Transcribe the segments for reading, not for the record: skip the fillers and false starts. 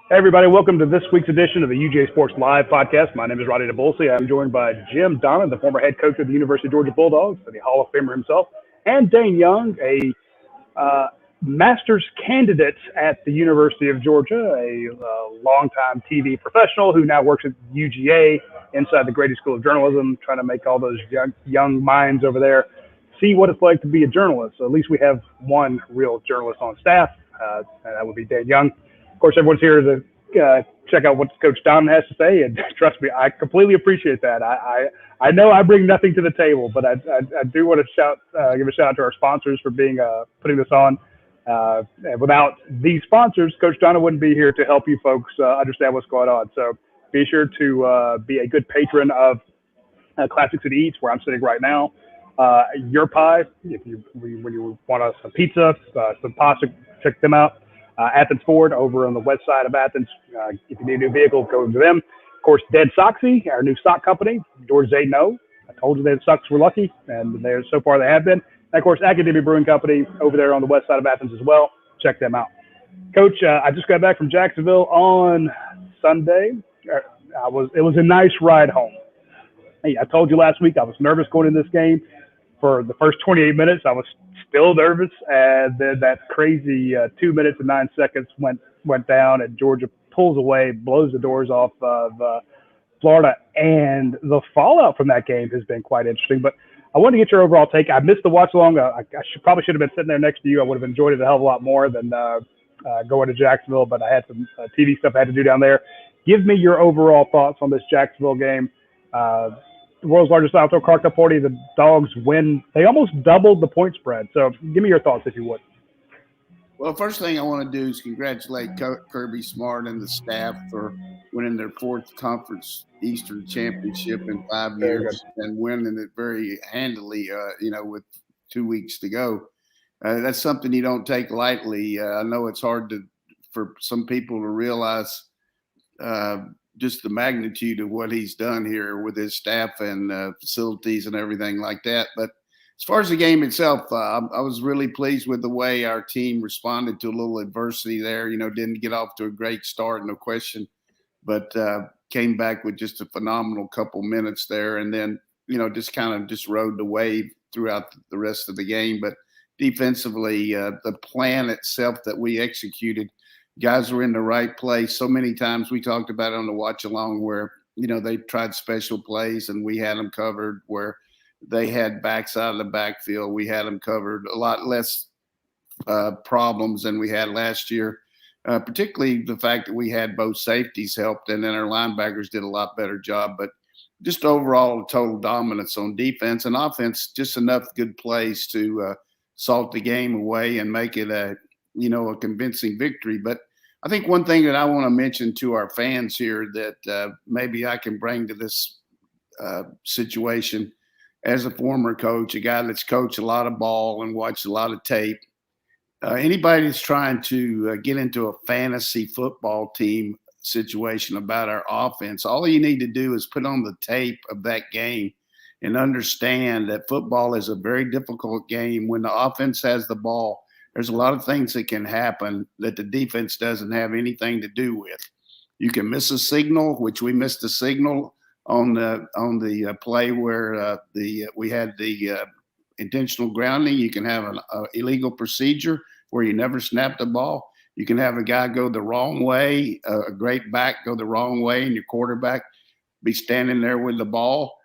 Hey everybody, welcome to this week's edition of the UGASports Live podcast. My name is Radi Nabulsi. I'm joined by Jim Donnan, the former head coach of the University of Georgia Bulldogs, and the Hall of Famer himself, and Dayne Young, a master's candidate at the University of Georgia, a longtime TV professional who now works at UGA inside the Grady School of Journalism, trying to make all those young minds over there see what it's like to be a journalist. So at least we have one real journalist on staff, and that would be Dayne Young. Of course, everyone's here to check out what Coach Donnan has to say, and trust me, I completely appreciate that. I know I bring nothing to the table, but I do want to give a shout out to our sponsors for being putting this on. And without these sponsors, Coach Donnan wouldn't be here to help you folks understand what's going on. So be sure to be a good patron of Classic City Eats, where I'm sitting right now. Your Pie, when you want some pizza, some pasta, check them out. Athens Ford over on the west side of Athens. If you need a new vehicle, go to them. Of course, Dead Soxy, our new sock company. Doors say no. I told you that Sox were lucky, and so far they have been. And of course, Academy Brewing Company over there on the west side of Athens as well. Check them out. Coach, I just got back from Jacksonville on Sunday. It was a nice ride home. Hey, I told you last week I was nervous going into this game. For the first 28 minutes, I was still nervous, and then that crazy 2 minutes and 9 seconds went down, and Georgia pulls away, blows the doors off of Florida, and the fallout from that game has been quite interesting. But I wanted to get your overall take. I missed the watch along. I probably should have been sitting there next to you. I would have enjoyed it a hell of a lot more than going to Jacksonville, but I had some TV stuff I had to do down there. Give me your overall thoughts on this Jacksonville game. The world's largest outdoor car cup party. The Dogs win. They almost doubled the point spread. So give me your thoughts, if you would. Well, first thing I want to do is congratulate Kirby Smart and the staff for winning their fourth conference Eastern Championship in 5 years and winning it very handily, with 2 weeks to go. That's something you don't take lightly. I know it's hard for some people to realize just the magnitude of what he's done here with his staff and facilities and everything like that. But as far as the game itself, I was really pleased with the way our team responded to a little adversity there. Didn't get off to a great start, no question, but came back with just a phenomenal couple minutes there. And then, just rode the wave throughout the rest of the game. But defensively, the plan itself that we executed, guys were in the right place. So many times we talked about it on the watch along where, they tried special plays and we had them covered, where they had backs out of the backfield. We had them covered. A lot less problems than we had last year, particularly the fact that we had both safeties helped and then our linebackers did a lot better job. But just overall total dominance on defense and offense, just enough good plays to salt the game away and make it a convincing victory. But I think one thing that I want to mention to our fans here that maybe I can bring to this situation as a former coach, a guy that's coached a lot of ball and watched a lot of tape. Anybody that's trying to get into a fantasy football team situation about our offense, all you need to do is put on the tape of that game and understand that football is a very difficult game. When the offense has the ball, there's a lot of things that can happen that the defense doesn't have anything to do with. You can miss a signal, which we missed a signal on the play where we had the intentional grounding. You can have an illegal procedure where you never snap the ball. You can have a guy go the wrong way, a great back go the wrong way, and your quarterback be standing there with the ball.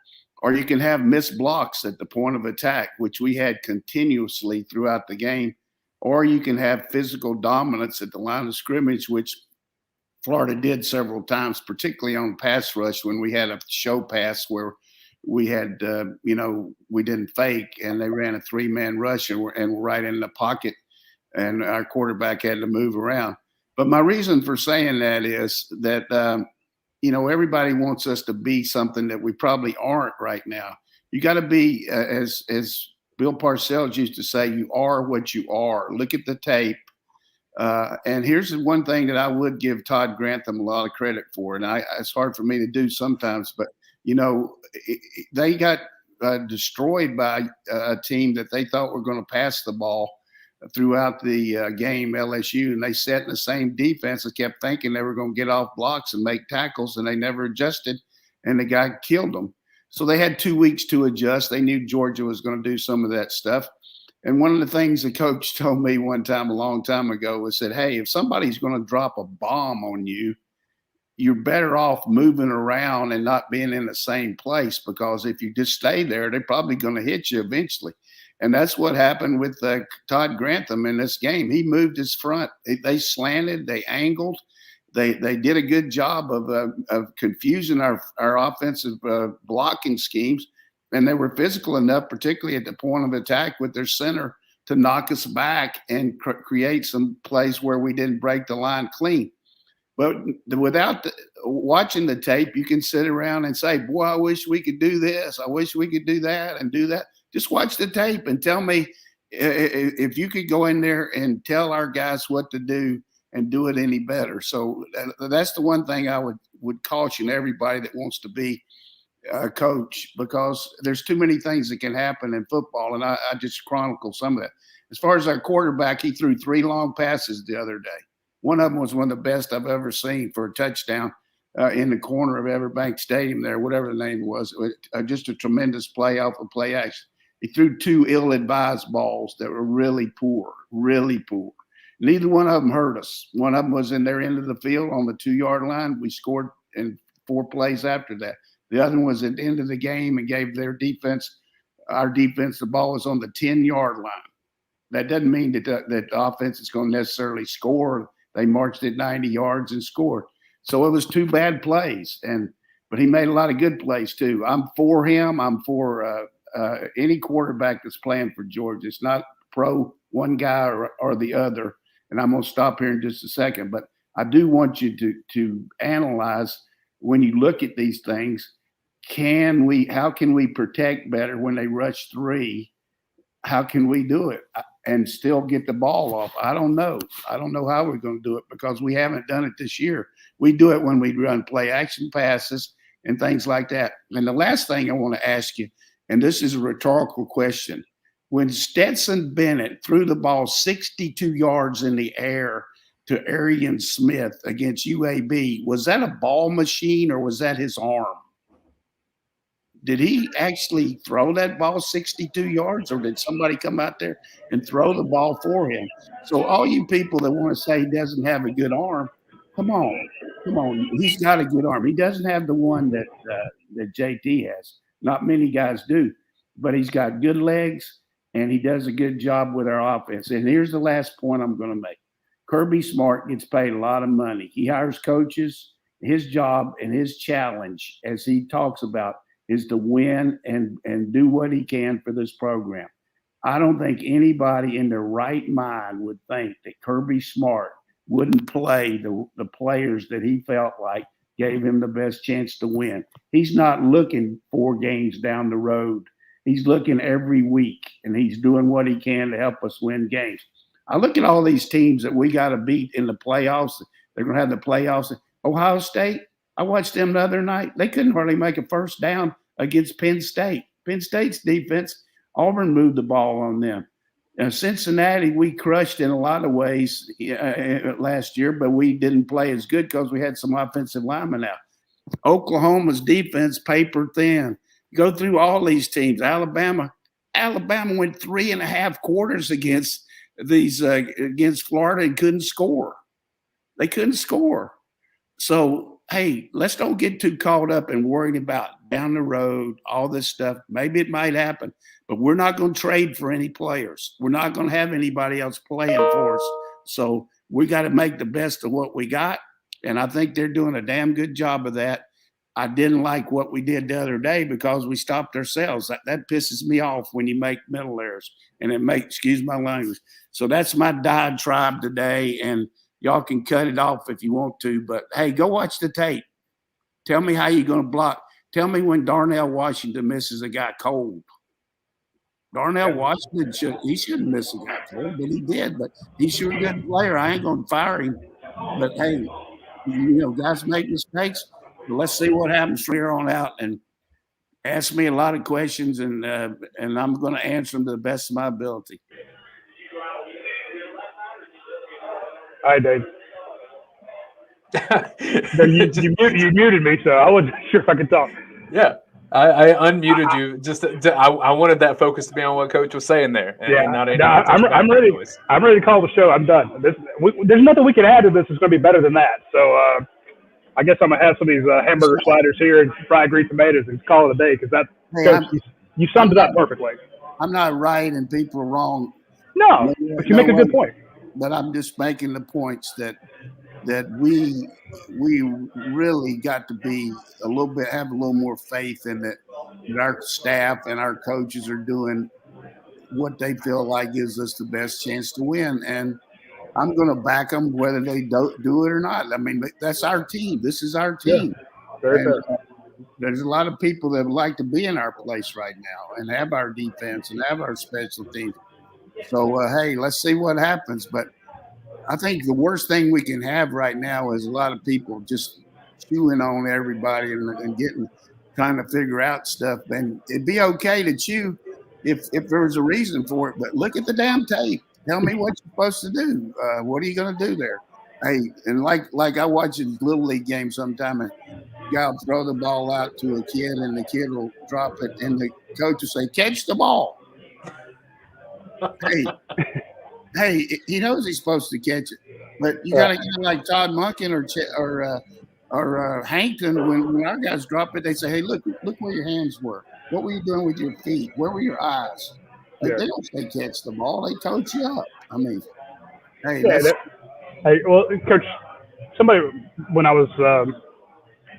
Or you can have missed blocks at the point of attack, which we had continuously throughout the game. Or you can have physical dominance at the line of scrimmage, which Florida did several times, particularly on pass rush when we had a show pass where we had, we didn't fake and they ran a 3-man rush and we're right in the pocket and our quarterback had to move around. But my reason for saying that is that, everybody wants us to be something that we probably aren't right now. You got to be, as Bill Parcells used to say, you are what you are. Look at the tape. And here's one thing that I would give Todd Grantham a lot of credit for, and it's hard for me to do sometimes, but, they got destroyed by a team that they thought were going to pass the ball throughout the game, LSU, and they sat in the same defense and kept thinking they were going to get off blocks and make tackles, and they never adjusted, and the guy killed them. So they had 2 weeks to adjust. They knew Georgia was going to do some of that stuff. And one of the things the coach told me one time a long time ago was that, hey, if somebody's going to drop a bomb on you, you're better off moving around and not being in the same place, because if you just stay there, they're probably going to hit you eventually. And that's what happened with Todd Grantham in this game. He moved his front. They slanted, they angled. They did a good job of confusing our offensive blocking schemes. And they were physical enough, particularly at the point of attack with their center, to knock us back and create some plays where we didn't break the line clean. But without watching the tape, you can sit around and say, boy, I wish we could do this. I wish we could do that and do that. Just watch the tape and tell me if you could go in there and tell our guys what to do and do it any better. So that's the one thing I would caution everybody that wants to be a coach, because there's too many things that can happen in football. And I just chronicle some of that. As far as our quarterback, he threw 3 long passes the other day. One of them was one of the best I've ever seen for a touchdown in the corner of Everbank Stadium there, whatever the name was. Just a tremendous play off of play action. He threw 2 ill-advised balls that were really poor, really poor. Neither one of them hurt us. One of them was in their end of the field on the 2-yard line. We scored in 4 plays after that. The other one was at the end of the game and gave our defense, the ball was on the 10-yard line. That doesn't mean that the offense is going to necessarily score. They marched at 90 yards and scored. So it was 2 bad plays, but he made a lot of good plays too. I'm for him. I'm for any quarterback that's playing for Georgia. It's not pro one guy or the other. And I'm going to stop here in just a second. But I do want you to analyze, when you look at these things, how can we protect better when they rush 3? How can we do it and still get the ball off? I don't know. I don't know how we're going to do it, because we haven't done it this year. We do it when we run play action passes and things like that. And the last thing I want to ask you, and this is a rhetorical question, when Stetson Bennett threw the ball 62 yards in the air to Arian Smith against UAB, was that a ball machine or was that his arm? Did he actually throw that ball 62 yards, or did somebody come out there and throw the ball for him? So all you people that want to say he doesn't have a good arm, come on. He's got a good arm. He doesn't have the one that JT has. Not many guys do, but he's got good legs, and he does a good job with our offense. And here's the last point I'm going to make. Kirby Smart gets paid a lot of money. He hires coaches. His job and his challenge, as he talks about, is to win and do what he can for this program. I don't think anybody in their right mind would think that Kirby Smart wouldn't play the players that he felt like gave him the best chance to win. He's not looking 4 games down the road. He's looking every week, and he's doing what he can to help us win games. I look at all these teams that we got to beat in the playoffs. They're going to have the playoffs. Ohio State, I watched them the other night. They couldn't hardly make a first down against Penn State. Penn State's defense, Auburn moved the ball on them. Cincinnati, we crushed in a lot of ways last year, but we didn't play as good because we had some offensive linemen out. Oklahoma's defense, paper thin. Go through all these teams. Alabama went 3.5 quarters against Florida and couldn't score. They couldn't score. So, hey, let's don't get too caught up in worrying about down the road, all this stuff. Maybe it might happen, but we're not going to trade for any players. We're not going to have anybody else playing for us. So we got to make the best of what we got, and I think they're doing a damn good job of that. I didn't like what we did the other day because we stopped ourselves. That pisses me off when you make mental errors, and it makes, excuse my language. So that's my diatribe today, and y'all can cut it off if you want to. But, hey, go watch the tape. Tell me how you're going to block. Tell me when Darnell Washington misses a guy cold. Darnell Washington, he shouldn't miss a guy cold, but he did. But he's sure a good player. I ain't going to fire him. But, hey, guys make mistakes. Let's see what happens from here on out. And asked me a lot of questions, and I'm going to answer them to the best of my ability. All right, Dave. You muted me, so I wasn't sure if I could talk. Yeah, I unmuted you. I wanted that focus to be on what Coach was saying there, and not any I'm ready. Noise. I'm ready to call the show. I'm done. There's nothing we can add to this that's going to be better than that. So I guess I'm gonna have some of these hamburger sliders here and fried green tomatoes and call it a day because you summed it up perfectly. I'm not right and people are wrong. No, but you make a good point. But I'm just making the points that we really got to be have a little more faith in that our staff and our coaches are doing what they feel like gives us the best chance to win. And I'm going to back them whether they don't do it or not. I mean, that's our team. This is our team. Yeah, very fair. There's a lot of people that would like to be in our place right now and have our defense and have our special teams. So, hey, let's see what happens. But I think the worst thing we can have right now is a lot of people just chewing on everybody and trying to figure out stuff. And it'd be okay to chew if there was a reason for it. But look at the damn tape. Tell me what you're supposed to do. What are you going to do there? Hey, and like I watch a Little League game sometime, and a guy will throw the ball out to a kid, and the kid will drop it, and the coach will say, "Catch the ball." Hey, he knows he's supposed to catch it, but you got to get like Todd Monken or Hankton. When our guys drop it, they say, "Hey, look where your hands were. What were you doing with your feet? Where were your eyes?" Like, they don't say catch the ball; they coach you up. I mean, hey, well, Coach, somebody when I was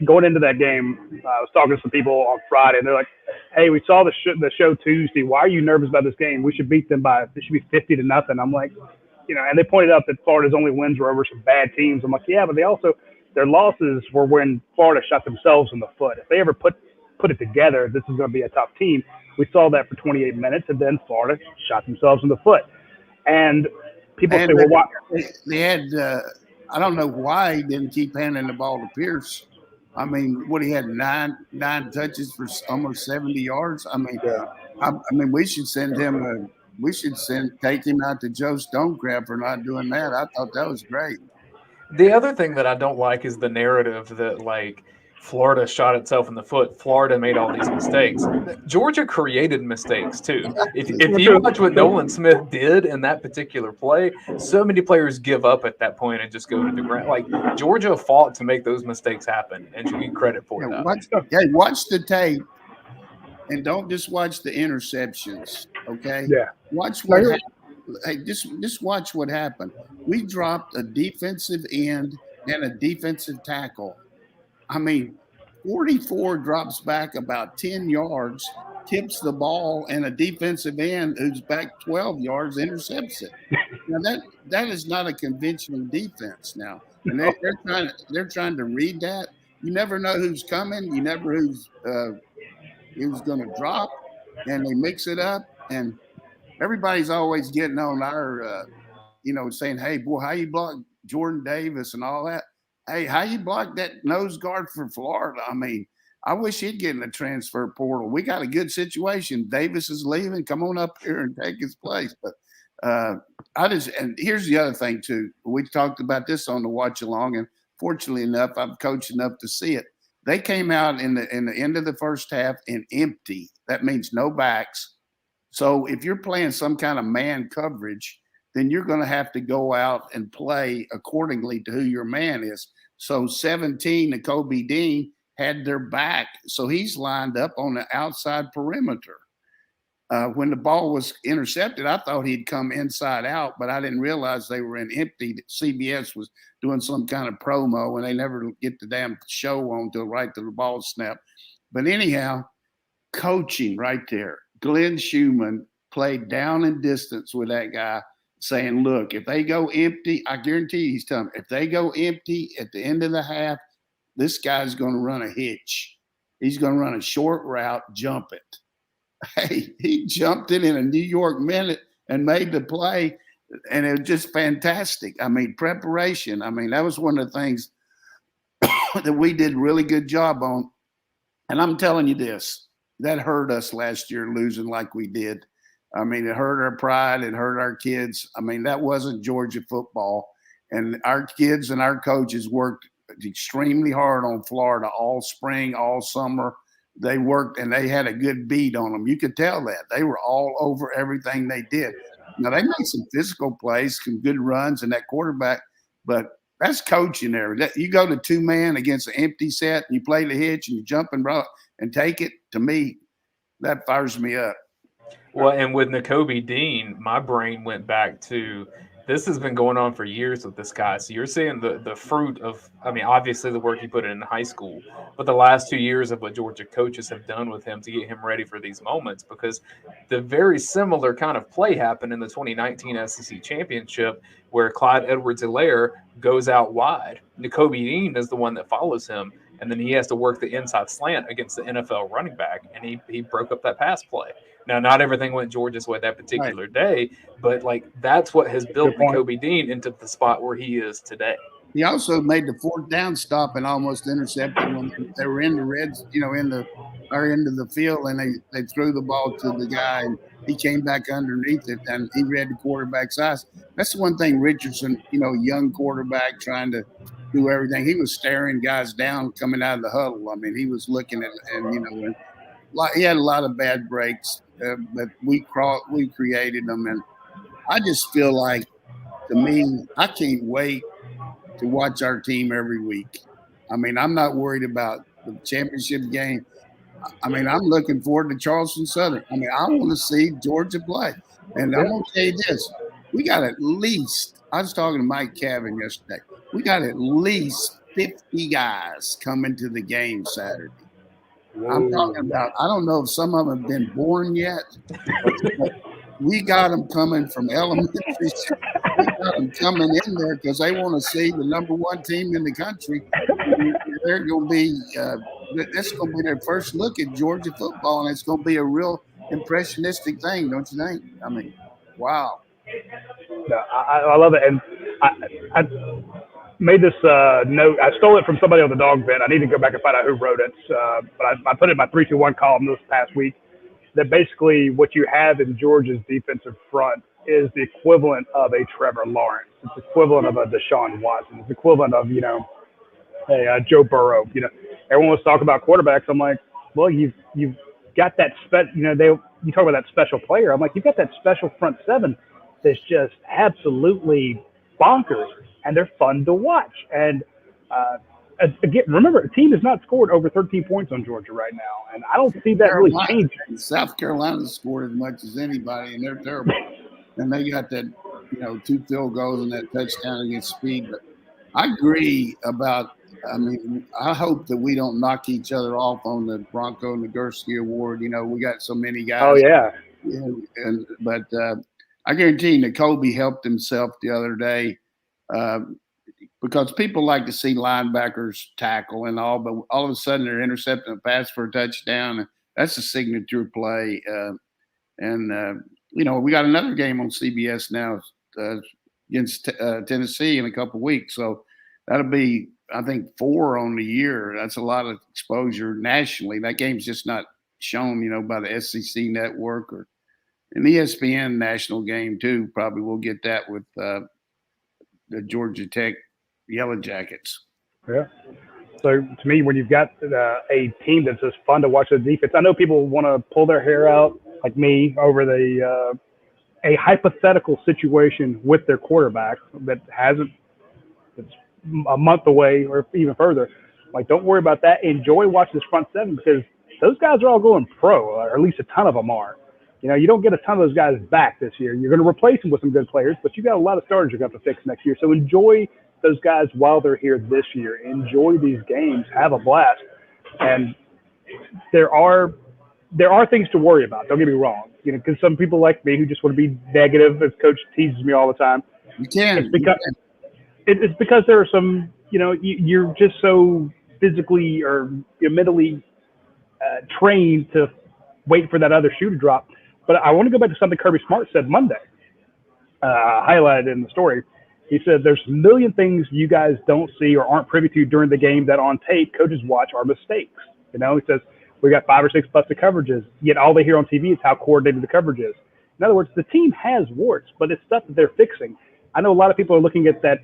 going into that game, I was talking to some people on Friday, and they're like, "Hey, we saw the show Tuesday. Why are you nervous about this game? We should beat them it should be 50-0." I'm like, and they pointed out that Florida's only wins were over some bad teams. I'm like, yeah, but their losses were when Florida shot themselves in the foot. If they ever put it together, this is going to be a tough team. We saw that for 28 minutes, and then Florida shot themselves in the foot. And people say, well, why? They had, I don't know why he didn't keep handing the ball to Pierce. I mean, he had nine touches for almost 70 yards. I mean, we should send him take him out to Joe Stonecraft for not doing that. I thought that was great. The other thing that I don't like is the narrative that, like, Florida shot itself in the foot. Florida made all these mistakes. Georgia created mistakes too. If you watch what Nolan Smith did in that particular play, so many players give up at that point and just go to the ground. Like, Georgia fought to make those mistakes happen, and you get credit for that. Watch the tape, and don't just watch the interceptions. Okay. Yeah. Watch what happened. Hey, just watch what happened. We dropped a defensive end and a defensive tackle. I mean, 44 drops back about 10 yards, tips the ball, and a defensive end who's back 12 yards intercepts it. Now that is not a conventional defense now, and they're trying to read that. You never know who's coming. You never who's going to drop, and they mix it up. And everybody's always getting on our, saying, "Hey, boy, how you block Jordan Davis and all that?" Hey, how you block that nose guard for Florida? I mean, I wish he'd get in the transfer portal. We got a good situation. Davis is leaving. Come on up here and take his place. But and here's the other thing too. We talked about this on the watch along, and fortunately enough, I'm coached enough to see it. They came out in the end of the first half and empty. That means no backs. So if you're playing some kind of man coverage, then you're going to have to go out and play accordingly to who your man is. So 17, Nakobe Dean, had their back. So he's lined up on the outside perimeter. When the ball was intercepted, I thought he'd come inside out, but I didn't realize they were in empty. CBS was doing some kind of promo, and they never get the damn show on till right to the ball snap. But anyhow, coaching right there. Glenn Schumann played down and distance with that guy, saying, look, if they go empty, I guarantee you he's telling me, if they go empty at the end of the half, this guy's going to run a hitch. He's going to run a short route, jump it. Hey, he jumped it in a New York minute and made the play, and it was just fantastic. I mean, preparation. I mean, that was one of the things that we did a really good job on. And I'm telling you this, that hurt us last year, losing like we did. I mean, it hurt our pride. It hurt our kids. I mean, that wasn't Georgia football. And our kids and our coaches worked extremely hard on Florida all spring, all summer. They worked, and they had a good beat on them. You could tell that. They were all over everything they did. Now, they made some physical plays, some good runs, and that quarterback, but that's coaching there. You go to two-man against an empty set, and you play the hitch, and you jump and take it. To me, that fires me up. Well, and with Nakobe Dean, my brain went back to this has been going on for years with this guy. So you're seeing the fruit of, I mean, obviously the work he put in high school, but the last 2 years of what Georgia coaches have done with him to get him ready for these moments, because the very similar kind of play happened in the 2019 SEC Championship where Clyde Edwards-Helaire goes out wide. Nakobe Dean is the one that follows him, and then he has to work the inside slant against the NFL running back, and he broke up that pass play. Now, not everything went Georgia's way that particular day, but like that's what has built Nakobe Dean into the spot where he is today. He also made the fourth down stop and almost intercepted when they were in the reds, in the end of the field, and they threw the ball to the guy, and he came back underneath it, and he read the quarterback's eyes. That's the one thing Richardson, young quarterback trying to do everything. He was staring guys down coming out of the huddle. I mean, he was looking at, and he had a lot of bad breaks, but we created them, and I just feel like, to me, I can't wait to watch our team every week. I mean, I'm not worried about the championship game. I mean, I'm looking forward to Charleston Southern. I mean, I want to see Georgia play, and I'm going to tell you this: we got at least. I was talking to Mike Cavan yesterday. We got at least 50 guys coming to the game Saturday. I'm talking about, I don't know if some of them have been born yet, but we got them coming from elementary. We got them coming in there because they want to see the number one team in the country. They're going to be, that's going to be their first look at Georgia football, and it's going to be a real impressionistic thing, don't you think? I mean, wow. No, I love it. And I made this note. I stole it from somebody on the dog vent. I need to go back and find out who wrote it. But I put it in my 3-2-1 column this past week, that basically what you have in Georgia's defensive front is the equivalent of a Trevor Lawrence. It's the equivalent of a Deshaun Watson. It's the equivalent of, a Joe Burrow. Everyone was talking about quarterbacks. I'm like, well, you've got that you talk about that special player. I'm like, you've got that special front seven that's just absolutely bonkers, and they're fun to watch. And again, remember, a team has not scored over 13 points on Georgia right now, and I don't see that really changing. South Carolina scored as much as anybody, and they're terrible. And they got that, 2 field goals and that touchdown against Speed. But I agree about. I mean, I hope that we don't knock each other off on the Bronco Nagurski Award. We got so many guys. Oh yeah. But I guarantee Nakobe helped himself the other day. Because people like to see linebackers tackle and all, but all of a sudden they're intercepting a pass for a touchdown. That's a signature play. We got another game on CBS now against Tennessee in a couple of weeks. So that'll be, I think, 4 on the year. That's a lot of exposure nationally. That game's just not shown, by the SEC network or an ESPN national game too. Probably we'll get that with the Georgia Tech Yellow Jackets. Yeah. So to me, when you've got a team that's just fun to watch the defense, I know people want to pull their hair out, like me, over a hypothetical situation with their quarterback that it's a month away or even further. Like, don't worry about that. Enjoy watching this front seven, because those guys are all going pro, or at least a ton of them are. You don't get a ton of those guys back this year. You're going to replace them with some good players, but you got a lot of starters you're going to have to fix next year. So enjoy those guys while they're here this year. Enjoy these games. Have a blast. And there are things to worry about. Don't get me wrong. Because some people like me who just want to be negative, as Coach teases me all the time. You can. It's because there are some, you're just so physically or mentally trained to wait for that other shoe to drop. But I want to go back to something Kirby Smart said Monday, highlighted in the story. He said, there's a million things you guys don't see or aren't privy to during the game that on tape coaches watch are mistakes. He says, We got 5 or 6 busted coverages, yet all they hear on TV is how coordinated the coverage is. In other words, the team has warts, but it's stuff that they're fixing. I know a lot of people are looking at that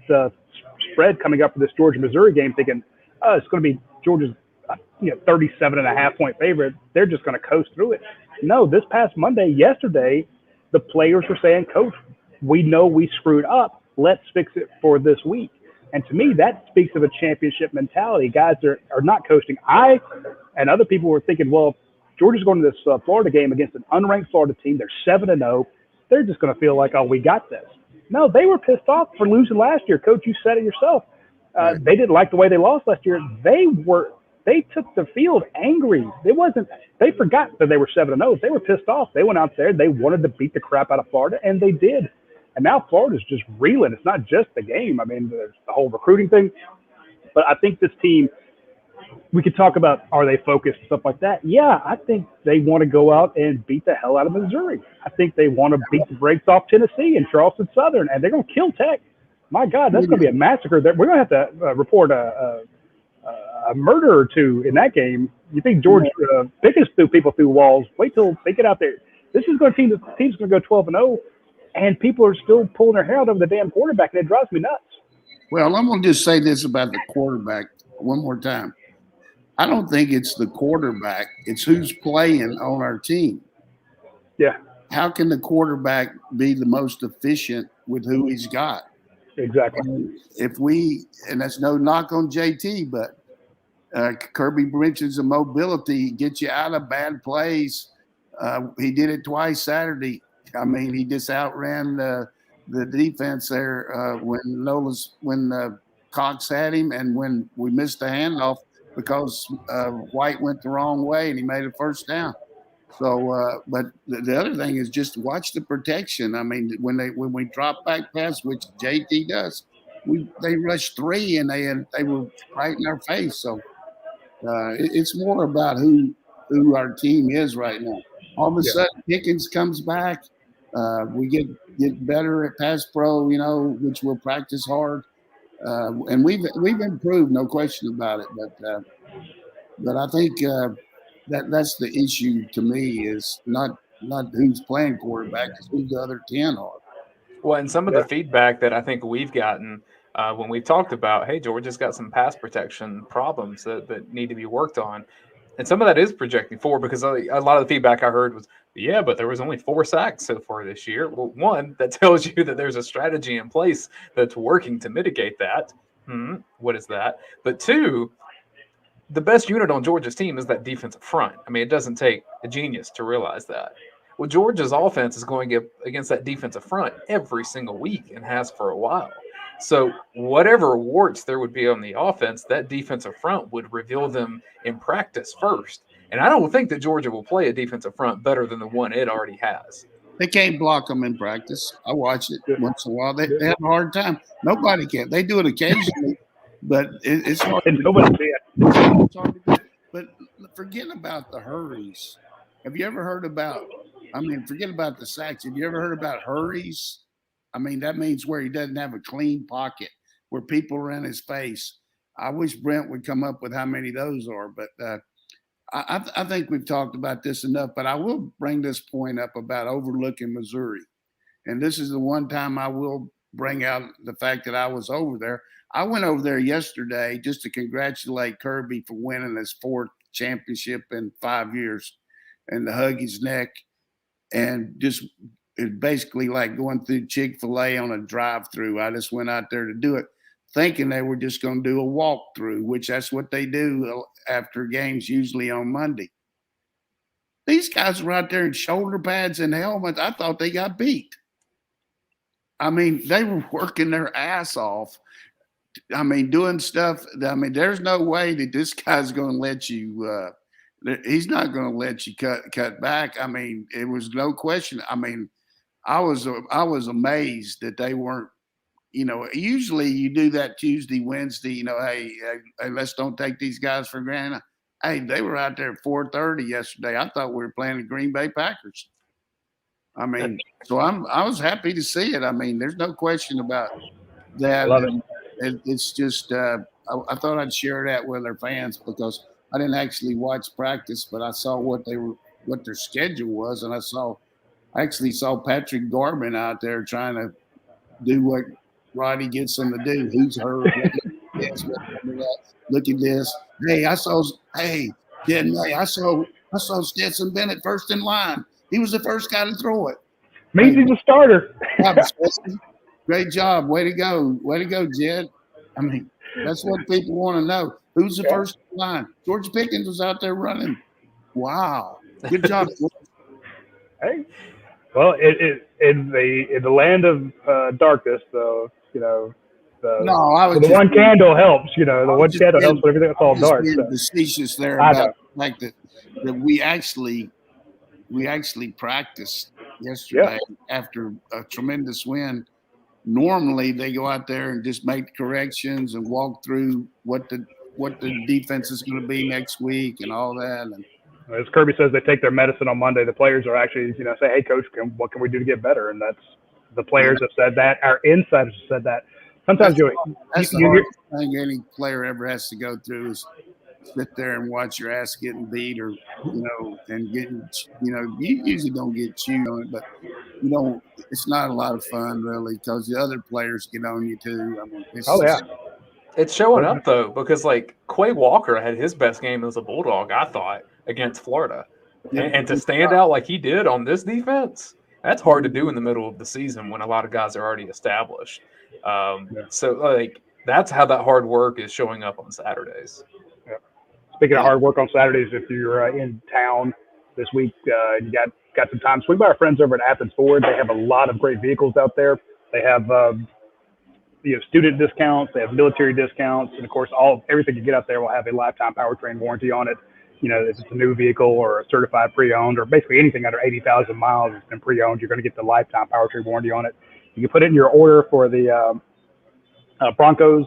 spread coming up for this Georgia-Missouri game thinking, oh, it's going to be Georgia's 37.5-point favorite. They're just going to coast through it. No, this past yesterday, the players were saying, Coach, we know we screwed up. Let's fix it for this week. And to me, that speaks of a championship mentality. Guys are not coasting. I and other people were thinking, well, Georgia's going to this Florida game against an unranked Florida team. They're 7-0. They're just going to feel like, oh, we got this. No, they were pissed off for losing last year. Coach, you said it yourself. They didn't like the way they lost last year. They took the field angry. They forgot that they were 7-0. They were pissed off. They went out there. They wanted to beat the crap out of Florida, and they did. And now Florida's just reeling. It's not just the game. I mean, there's the whole recruiting thing. But I think this team, we could talk about, are they focused, stuff like that. Yeah, I think they want to go out and beat the hell out of Missouri. I think they want to beat the brakes off Tennessee and Charleston Southern, and they're going to kill Tech. My God, that's going to be a massacre. We're going to have to report a murder or two in that game. You think Georgia biggest threw people through walls? Wait till they get out there. This is going to the team's going to go 12-0, and people are still pulling their hair out over the damn quarterback, and it drives me nuts. Well, I'm going to just say this about the quarterback one more time. I don't think it's the quarterback. It's who's playing on our team. Yeah. How can the quarterback be the most efficient with who he's got? Exactly. And that's no knock on JT, but Kirby mentions the mobility, get you out of bad plays. He did it twice Saturday. I mean, he just outran the defense there when Cox had him, and when we missed the handoff because White went the wrong way and he made a first down. So, but the other thing is just watch the protection. I mean, when we drop back pass, which JT does, they rushed 3 and they were right in our face. So it's more about who our team is right now. All of a sudden, Pickens comes back. We get better at pass pro, which we'll practice hard, and we've improved, no question about it. But I think that's the issue to me is not who's playing quarterback, it's who the other 10 are. Well, and some of the feedback that I think we've gotten when we've talked about, hey, Georgia's got some pass protection problems that need to be worked on. And some of that is projecting forward because a lot of the feedback I heard was, yeah, but there was only 4 sacks so far this year. Well, one, that tells you that there's a strategy in place that's working to mitigate that. What is that? But 2, the best unit on Georgia's team is that defensive front. I mean, it doesn't take a genius to realize that. Well, Georgia's offense is going against that defensive front every single week and has for a while. So whatever warts there would be on the offense, that defensive front would reveal them in practice first. And I don't think that Georgia will play a defensive front better than the one it already has. They can't block them in practice. I watch it once in a while. They have a hard time. Nobody can. They do it occasionally, but it's hard. And nobody can. It's hard to do. But forget about the hurries. Have you ever heard about – forget about the sacks. Have you ever heard about hurries? I mean, that means where he doesn't have a clean pocket, where people are in his face. I wish Brent would come up with how many those are, but I think we've talked about this enough. But I will bring this point up about overlooking Missouri. And this is the one time I will bring out the fact that I was over there. I went over there yesterday just to congratulate Kirby for winning his 4th championship in 5 years and to hug his neck and just – it's basically like going through Chick-fil-A on a drive-through. I just went out there to do it, thinking they were just going to do a walk-through, which that's what they do after games, usually on Monday. These guys were out there in shoulder pads and helmets. I thought they got beat. I mean, they were working their ass off. I mean, doing stuff. I mean, there's no way that this guy's going to let you he's not going to let you cut back. I mean, it was no question. I mean, I was amazed that they weren't, usually you do that Tuesday, Wednesday, hey, let's don't take these guys for granted. Hey, they were out there at 4:30 yesterday. I thought we were playing the Green Bay Packers. I mean, so I was happy to see it. I mean, there's no question about that. Love it. It's just I thought I'd share that with our fans because I didn't actually watch practice, but I saw what their schedule was, and I actually saw Patrick Garvin out there trying to do what Roddy gets them to do. Who's hurt? Look at this. Hey, I saw Stetson Bennett first in line. He was the first guy to throw it. Means he's a starter. Great job. Way to go, Jed. I mean, that's what people want to know. Who's the first in line? George Pickens was out there running. Wow. Good job. Hey. Well, in the land of darkness, though, the one candle helps. The one candle helps with everything that's all dark. Facetious there about like that we actually practiced yesterday after a tremendous win. Normally, they go out there and just make corrections and walk through what the defense is going to be next week and all that. And as Kirby says, they take their medicine on Monday. The players are actually, say, hey, coach, what can we do to get better? And that's the players have said that. Our insiders have said that. Sometimes that's the hardest thing any player ever has to go through is sit there and watch your ass getting beat or, and getting, you usually don't get chewed on it, but it's not a lot of fun really because the other players get on you too. I mean, it's showing up though because like Quay Walker had his best game as a Bulldog, I thought, against Florida, and to stand out like he did on this defense, that's hard to do in the middle of the season when a lot of guys are already established. So like that's how that hard work is showing up on Saturdays. Yeah. Speaking of hard work on Saturdays, if you're in town this week, you got some time, swing by our friends over at Athens Ford. They have a lot of great vehicles out there. They have student discounts, they have military discounts, and of course everything you get out there will have a lifetime powertrain warranty on it. If it's a new vehicle or a certified pre-owned or basically anything under 80,000 miles that's been pre-owned, you're going to get the lifetime powertrain warranty on it. You can put it in your order for the Broncos.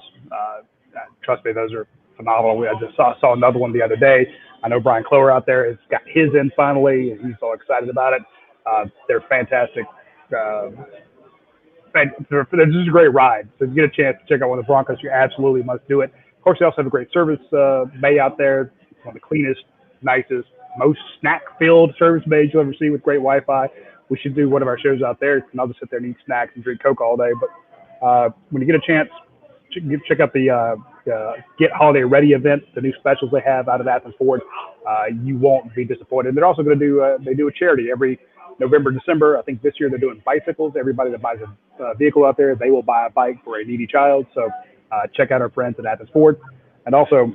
Trust me, those are phenomenal. I just saw another one the other day. I know Brian Clower out there has got his in finally, and he's all excited about it. They're fantastic. They're just a great ride. So if you get a chance to check out one of the Broncos, you absolutely must do it. Of course, they also have a great service bay out there. It's one of the cleanest, nicest, most snack-filled service bays you'll ever see with great Wi-Fi. We should do one of our shows out there, and I'll just sit there and eat snacks and drink Coke all day. But when you get a chance, check out the Get Holiday Ready event, the new specials they have out of Athens Ford. You won't be disappointed. They're also going to do they do a charity every November, December. I think this year they're doing bicycles. Everybody that buys a vehicle out there, they will buy a bike for a needy child. So check out our friends at Athens Ford. And also,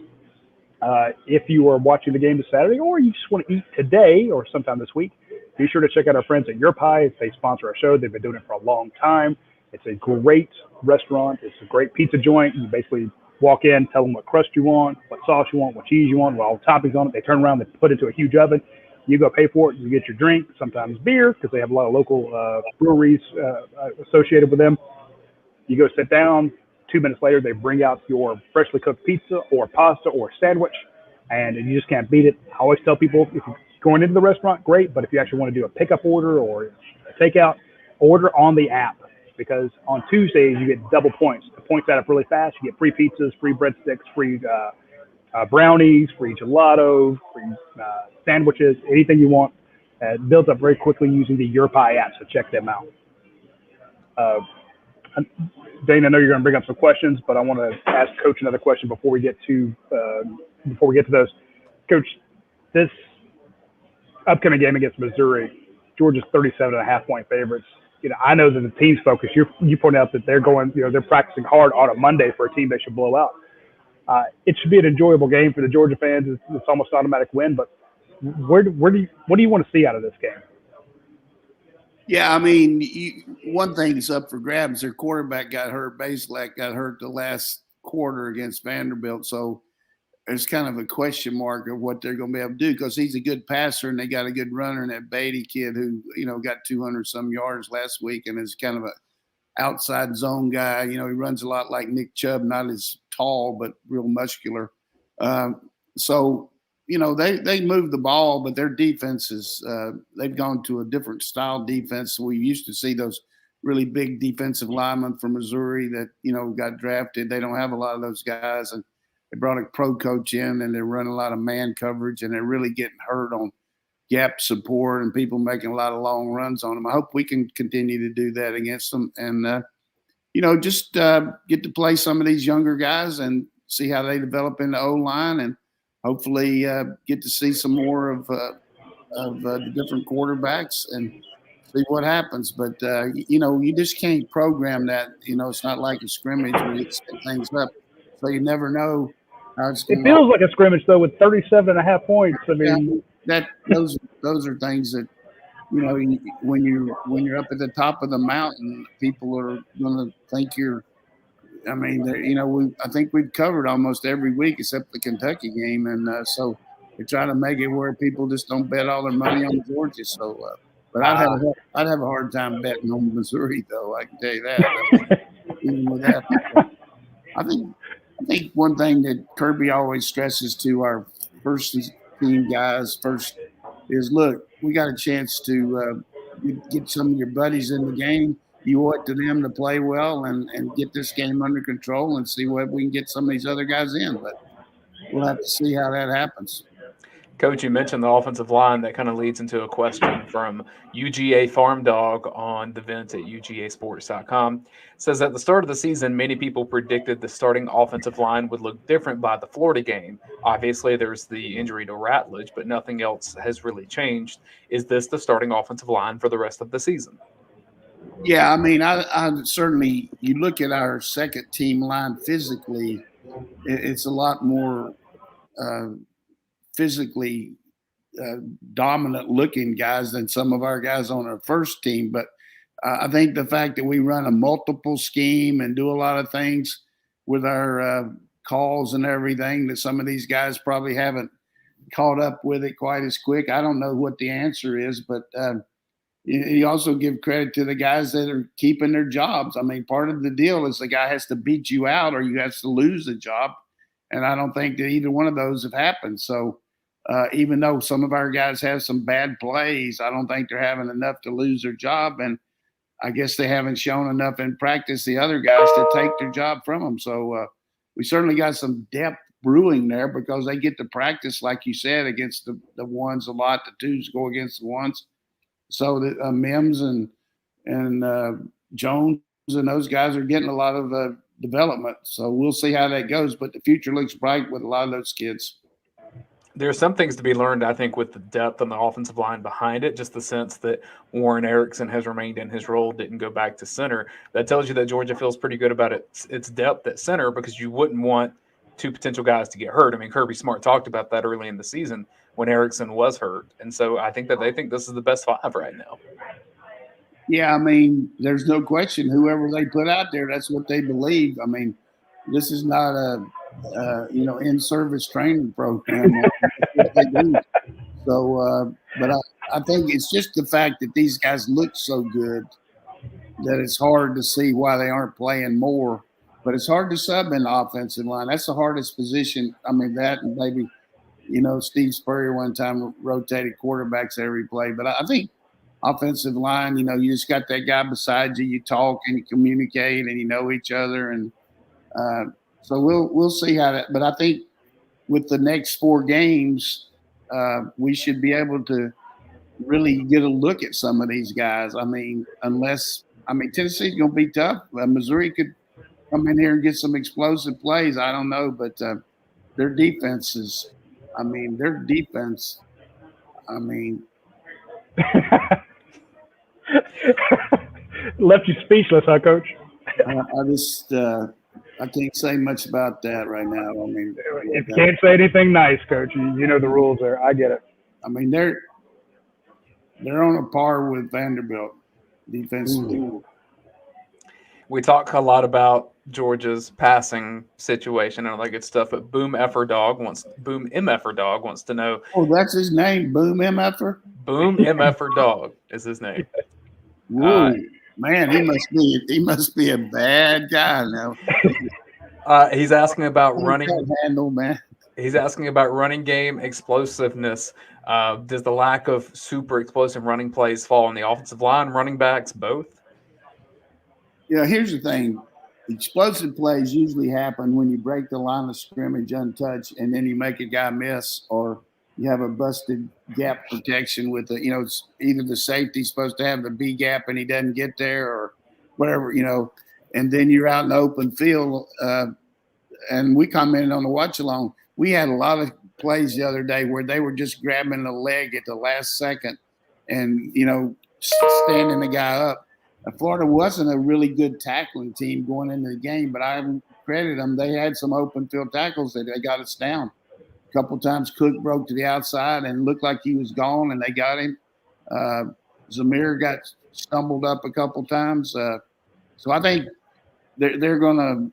if you are watching the game this Saturday or you just want to eat today or sometime this week, be sure to check out our friends at Your Pie. They sponsor our show. They've been doing it for a long time. It's a great restaurant. It's a great pizza joint. You basically walk in, tell them what crust you want, what sauce you want, what cheese you want, what all the toppings on it. They turn around, they put it into a huge oven. You go pay for it. You get your drink, sometimes beer, because they have a lot of local breweries associated with them. You go sit down. 2 minutes later, they bring out your freshly cooked pizza or pasta or sandwich, and you just can't beat it. I always tell people, if you're going into the restaurant, great, but if you actually want to do a pickup order or a takeout, order on the app, because on Tuesdays, you get double points. The points add up really fast. You get free pizzas, free breadsticks, free brownies, free gelato, free sandwiches, anything you want. It builds up very quickly using the Your Pie app, so check them out. Dayne, I know you're going to bring up some questions, but I want to ask Coach another question before we get to those. Coach, this upcoming game against Missouri, Georgia's 37.5-point favorites. I know that the team's focus. You pointed out that they're going, they're practicing hard on a Monday for a team they should blow out. It should be an enjoyable game for the Georgia fans. It's almost an automatic win, but what do you want to see out of this game? Yeah, I mean, one thing that's up for grabs, their quarterback got hurt. Baselak got hurt the last quarter against Vanderbilt. So there's kind of a question mark of what they're going to be able to do because he's a good passer and they got a good runner in that Beatty kid who, got 200-some yards last week and is kind of an outside zone guy. He runs a lot like Nick Chubb, not as tall, but real muscular. They move the ball, but their defense is they've gone to a different style defense. We used to see those really big defensive linemen from Missouri that, got drafted. They don't have a lot of those guys. And they brought a pro coach in, and they're running a lot of man coverage, and they're really getting hurt on gap support and people making a lot of long runs on them. I hope we can continue to do that against them, and just get to play some of these younger guys and see how they develop in the O-line, and hopefully get to see some more of the different quarterbacks and see what happens. But, you just can't program that. It's not like a scrimmage where you set things up. So you never know how it's going to. It feels like a scrimmage, though, with 37.5 points. I mean, those are things that, when you're up at the top of the mountain, people are going to think you're. I mean, I think we've covered almost every week except the Kentucky game, and so they try to make it where people just don't bet all their money on Georgia. So, but I'd have a hard time betting on Missouri, though. I can tell you that. Even with that, I think one thing that Kirby always stresses to our first team guys is, look, we got a chance to get some of your buddies in the game. You owe it to them to play well and get this game under control and see what we can get some of these other guys in. But we'll have to see how that happens. Coach, you mentioned the offensive line. That kind of leads into a question from UGA Farm Dog on the vents at UGAsports.com. It says, at the start of the season, many people predicted the starting offensive line would look different by the Florida game. Obviously, there's the injury to Ratledge, but nothing else has really changed. Is this the starting offensive line for the rest of the season? Yeah, I mean, I certainly, you look at our second team line physically, it's a lot more physically dominant looking guys than some of our guys on our first team. But I think the fact that we run a multiple scheme and do a lot of things with our calls and everything, that some of these guys probably haven't caught up with it quite as quick. I don't know what the answer is, but you also give credit to the guys that are keeping their jobs. I mean, part of the deal is the guy has to beat you out or you have to lose the job. And I don't think that either one of those have happened. So even though some of our guys have some bad plays, I don't think they're having enough to lose their job. And I guess they haven't shown enough in practice, the other guys, to take their job from them. So we certainly got some depth brewing there because they get to practice, like you said, against the ones a lot. The twos go against the ones. So that Mims and Jones and those guys are getting a lot of development. So we'll see how that goes. But the future looks bright with a lot of those kids. There are some things to be learned, I think, with the depth on the offensive line behind it, just the sense that Warren Erickson has remained in his role, didn't go back to center. That tells you that Georgia feels pretty good about its depth at center, because you wouldn't want two potential guys to get hurt. I mean, Kirby Smart talked about that early in the season when Erickson was hurt. And so I think that they think this is the best five right now. Yeah, I mean, there's no question. Whoever they put out there, that's what they believe. I mean, this is not a in-service training program. That's what they do. So, but I think it's just the fact that these guys look so good that it's hard to see why they aren't playing more. But it's hard to sub in the offensive line. That's the hardest position. I mean, that and maybe, Steve Spurrier one time rotated quarterbacks every play. But I think offensive line, you just got that guy beside you. You talk and you communicate and you know each other. And so we'll see how that – but I think with the next 4 games, we should be able to really get a look at some of these guys. I mean, Tennessee's going to be tough. Missouri could come in here and get some explosive plays. I don't know, but their defense is – left you speechless, huh, Coach? I can't say much about that right now. I mean, if you can't say anything nice, Coach, you know the rules there. I get it. I mean, they're on a par with Vanderbilt defensively. Mm-hmm. We talk a lot about Georgia's passing situation and all that good stuff, but Boom MFer Dog wants to know. Oh, that's his name, Boom MFer? Boom MFer Dog is his name. Whoa, man, he must be a bad guy now. He's asking about running. Handle, man. He's asking about running game explosiveness. Does the lack of super explosive running plays fall on the offensive line, running backs, both? Yeah, here's the thing. explosive plays usually happen when you break the line of scrimmage untouched and then you make a guy miss, or you have a busted gap protection with the, it's either the safety's supposed to have the B gap and he doesn't get there or whatever, and then you're out in the open field. And we commented on the watch along. We had a lot of plays the other day where they were just grabbing the leg at the last second and, standing the guy up. Florida wasn't a really good tackling team going into the game, but I credit them. They had some open field tackles that they got us down. A couple times Cook broke to the outside and looked like he was gone, and they got him. Zamir got stumbled up a couple times. So I think they're going to,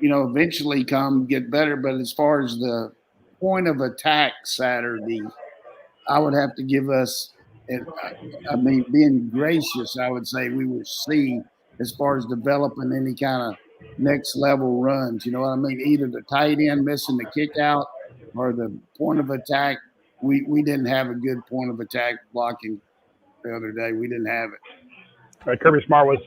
eventually get better. But as far as the point of attack Saturday, I would have to give us – being gracious, I would say we will see as far as developing any kind of next level runs. You know what I mean? Either the tight end missing the kick out or the point of attack. We didn't have a good point of attack blocking the other day. We didn't have it. Kirby Smart was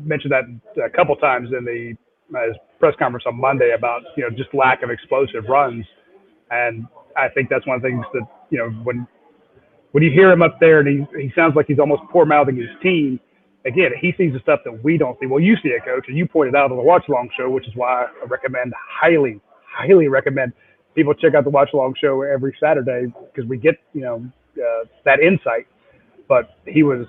mentioned that a couple times in his press conference on Monday about just lack of explosive runs, and I think that's one of the things that when you hear him up there and he sounds like he's almost poor-mouthing his team, again, he sees the stuff that we don't see. Well, you see it, Coach, and you pointed out on the watch-along show, which is why I highly recommend people check out the watch-along show every Saturday because we get, that insight. But he was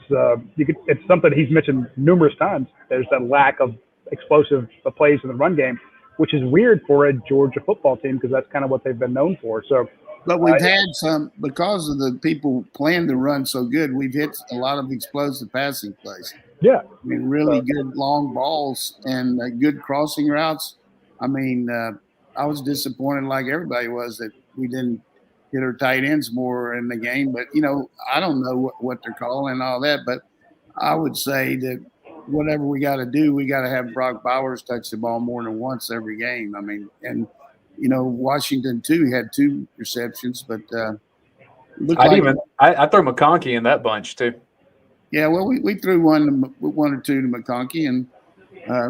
it's something he's mentioned numerous times. There's that lack of explosive plays in the run game, which is weird for a Georgia football team because that's kind of what they've been known for. So. But we've had some, because of the people playing the run so good, we've hit a lot of explosive passing plays. Yeah. I mean, really good long balls and good crossing routes. I mean, I was disappointed like everybody was that we didn't hit our tight ends more in the game. But, I don't know what they're calling and all that. But I would say that whatever we got to do, we got to have Brock Bowers touch the ball more than once every game. I mean, and – Washington too had 2 receptions, but I throw McConkey in that bunch too. Yeah, well, we threw one or two to McConkey, and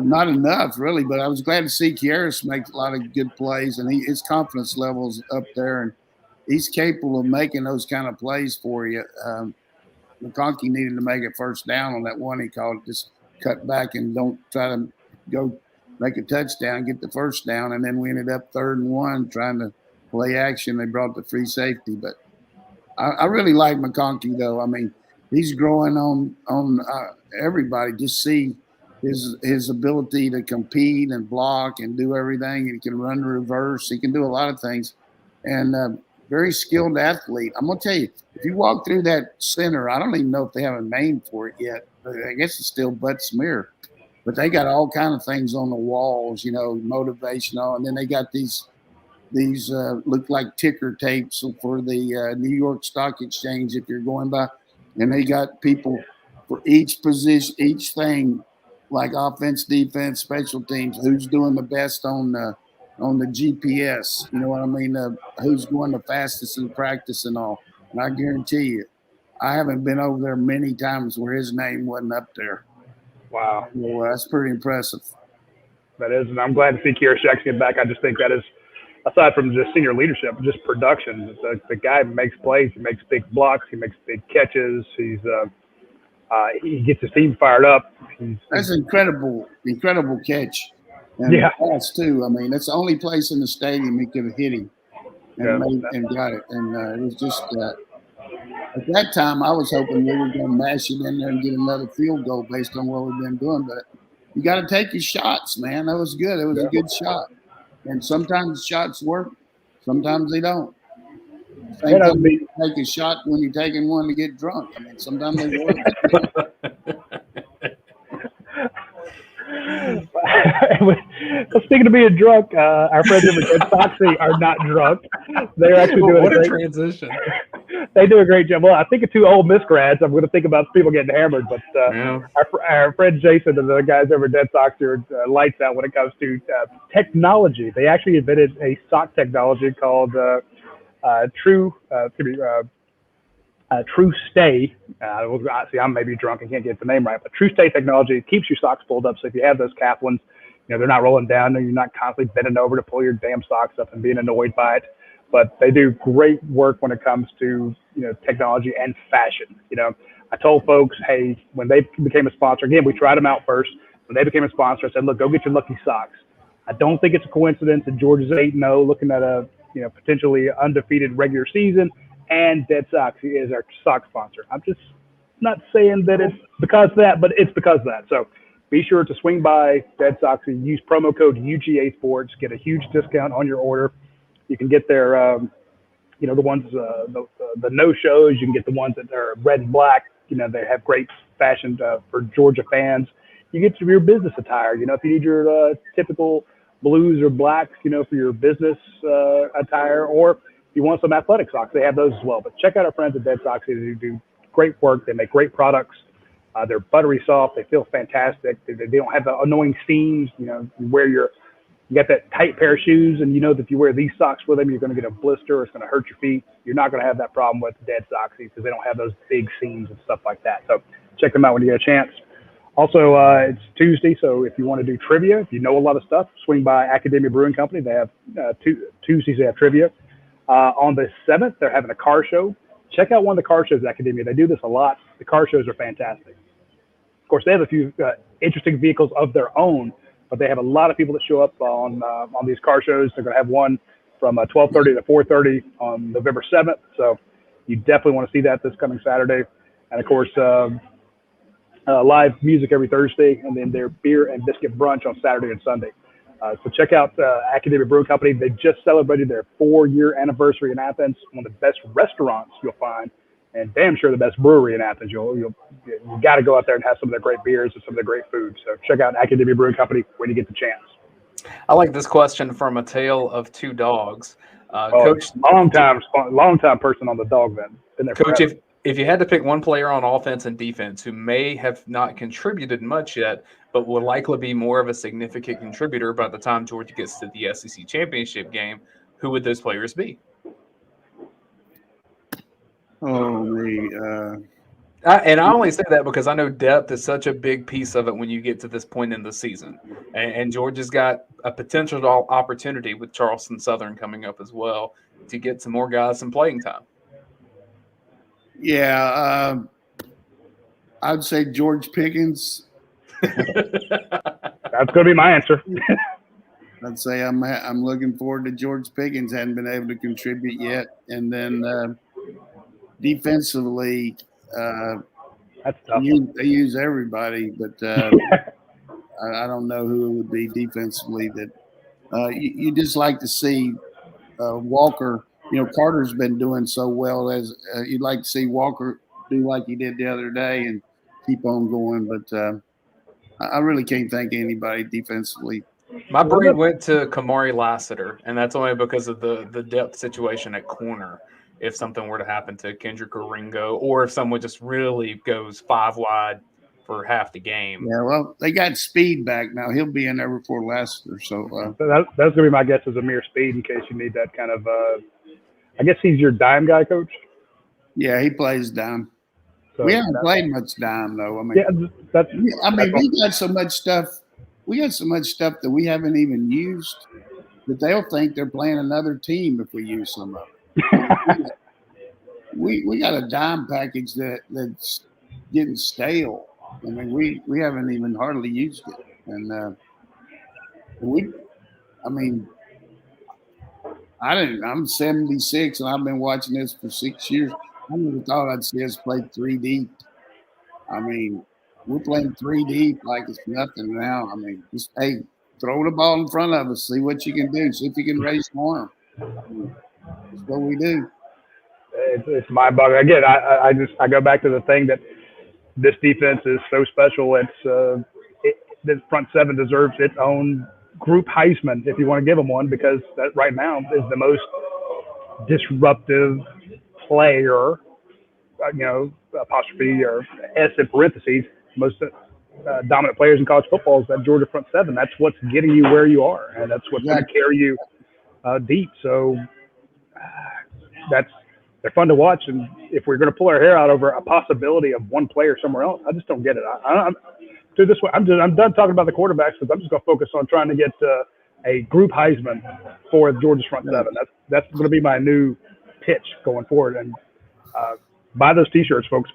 not enough really. But I was glad to see Kieris make a lot of good plays, and his confidence levels up there, and he's capable of making those kind of plays for you. McConkey needed to make a first down on that one he called. Just cut back and don't try to go make a touchdown, get the first down, and then we ended up 3rd and 1 trying to play action. They brought the free safety, but I really like McConkey though. I mean, he's growing on everybody. Just see his ability to compete and block and do everything. He can run reverse. He can do a lot of things, and very skilled athlete. I'm gonna tell you, if you walk through that center, I don't even know if they have a name for it yet. But I guess it's still Bud Smear. But they got all kind of things on the walls, motivational. And then they got these look like ticker tapes for the New York Stock Exchange if you're going by. And they got people for each position, each thing, like offense, defense, special teams, who's doing the best on the GPS. You know what I mean? Who's going the fastest in practice and all. And I guarantee you, I haven't been over there many times where his name wasn't up there. Wow. Well, that's pretty impressive. That is, and I'm glad to see Kieris Jackson get back. I just think that is, aside from just senior leadership, just production. The guy makes plays. He makes big blocks. He makes big catches. He gets his team fired up. That's an incredible catch. And pass too. I mean, that's the only place in the stadium he could have hit him and got it. And it was just at that time, I was hoping we were going to mash it in there and get another field goal based on what we've been doing. But you got to take your shots, man. That was good. It was a good shot. And sometimes shots work. Sometimes they don't. Same time you take a shot when you're taking one to get drunk. I mean, sometimes they work. Speaking of being drunk, our friends over at Foxy are not drunk. They're actually doing a transition. They do a great job. Well, I think of 2 Ole Miss grads. I'm going to think about people getting hammered, but our friend Jason and the guys over at Dead Sox are lights out when it comes to technology. They actually invented a sock technology called True Stay. See, I'm maybe drunk. I can't get the name right, but True Stay technology keeps your socks pulled up. So if you have those calf ones, they're not rolling down. You're not constantly bending over to pull your damn socks up and being annoyed by it. But they do great work when it comes to, technology and fashion. I told folks, hey, when they became a sponsor, again, we tried them out first. When they became a sponsor, I said, look, go get your lucky socks. I don't think it's a coincidence that Georgia's 8-0, looking at a potentially undefeated regular season, and Dead Sox is our sock sponsor. I'm just not saying that it's because of that, but it's because of that. So be sure to swing by Dead Sox and use promo code UGASports, get a huge discount on your order. You can get their, the ones, the no-shows. You can get the ones that are red and black. They have great fashion for Georgia fans. You get your business attire. If you need your typical blues or blacks, for your business attire, or if you want some athletic socks, they have those as well. But check out our friends at Dead Sox. They do great work. They make great products. They're buttery soft. They feel fantastic. They don't have the annoying seams. You got that tight pair of shoes, and that if you wear these socks with them, you're going to get a blister or it's going to hurt your feet. You're not going to have that problem with Dead Sox because they don't have those big seams and stuff like that. So check them out when you get a chance. Also, it's Tuesday, so if you want to do trivia, if you know a lot of stuff, swing by Academia Brewing Company. They have Tuesdays, they have trivia. On the 7th, they're having a car show. Check out one of the car shows at Academia. They do this a lot. The car shows are fantastic. Of course, they have a few interesting vehicles of their own, but they have a lot of people that show up on these car shows. They're going to have one from 12:30 to 4:30 on November 7th. So you definitely want to see that this coming Saturday. And, of course, live music every Thursday, and then their beer and biscuit brunch on Saturday and Sunday. So check out Academia Brewing Company. They just celebrated their 4-year anniversary in Athens, one of the best restaurants you'll find, and damn sure the best brewery in Athens. You got to go out there and have some of their great beers and some of their great food. So check out Academia Brewing Company when you get the chance. I like this question from A Tale of Two Dogs. Coach, long time person on the dog then. Been there Coach, forever. if you had to pick one player on offense and defense who may have not contributed much yet, but will likely be more of a significant contributor by the time Georgia gets to the SEC championship game, who would those players be? And I only say that because I know depth is such a big piece of it when you get to this point in the season. And Georgia's got a potential opportunity with Charleston Southern coming up as well to get some more guys some playing time. Yeah, I'd say George Pickens. That's going to be my answer. I'd say I'm looking forward to George Pickens. Hadn't been able to contribute yet, and then defensively, that's tough. they use everybody, but I don't know who it would be defensively. That you just like to see Walker. Carter's been doing so well. As you'd like to see Walker do like he did the other day and keep on going. But I really can't think of anybody defensively. My brain went to Kamari Lassiter, and that's only because of the depth situation at corner. If something were to happen to Kendrick or Ringo, or if someone just really goes 5 wide for half the game. Yeah, well, they got Speed back now. He'll be in there before Lassiter. So that's going to be my guess, is Amir Speed, in case you need that kind of I guess he's your dime guy, Coach? Yeah, he plays dime. So we haven't played much dime, though. We got so much stuff. We got so much stuff that we haven't even used that they'll think they're playing another team if we use some of it. we got a dime package that's getting stale. I mean, we haven't even hardly used it, and I'm 76 and I've been watching this for 6 years. I never thought I'd see us play 3 deep. I mean, we're playing 3 deep like it's nothing now. I mean, just throw the ball in front of us, see what you can do, see if you can raise the arm. That's what we do. It's mind-boggling. Again, I go back to the thing that this defense is so special. This front seven deserves its own group Heisman, if you want to give them one, because that right now is the most disruptive player, apostrophe or S in parentheses, most dominant players in college football is that Georgia front seven. That's what's getting you where you are, and that's what's going to carry you deep. So they're fun to watch, and if we're going to pull our hair out over a possibility of one player somewhere else, I just don't get it. do this way. I'm done talking about the quarterbacks because I'm just going to focus on trying to get a group Heisman for Georgia's front seven. That's going to be my new pitch going forward. And buy those T-shirts, folks,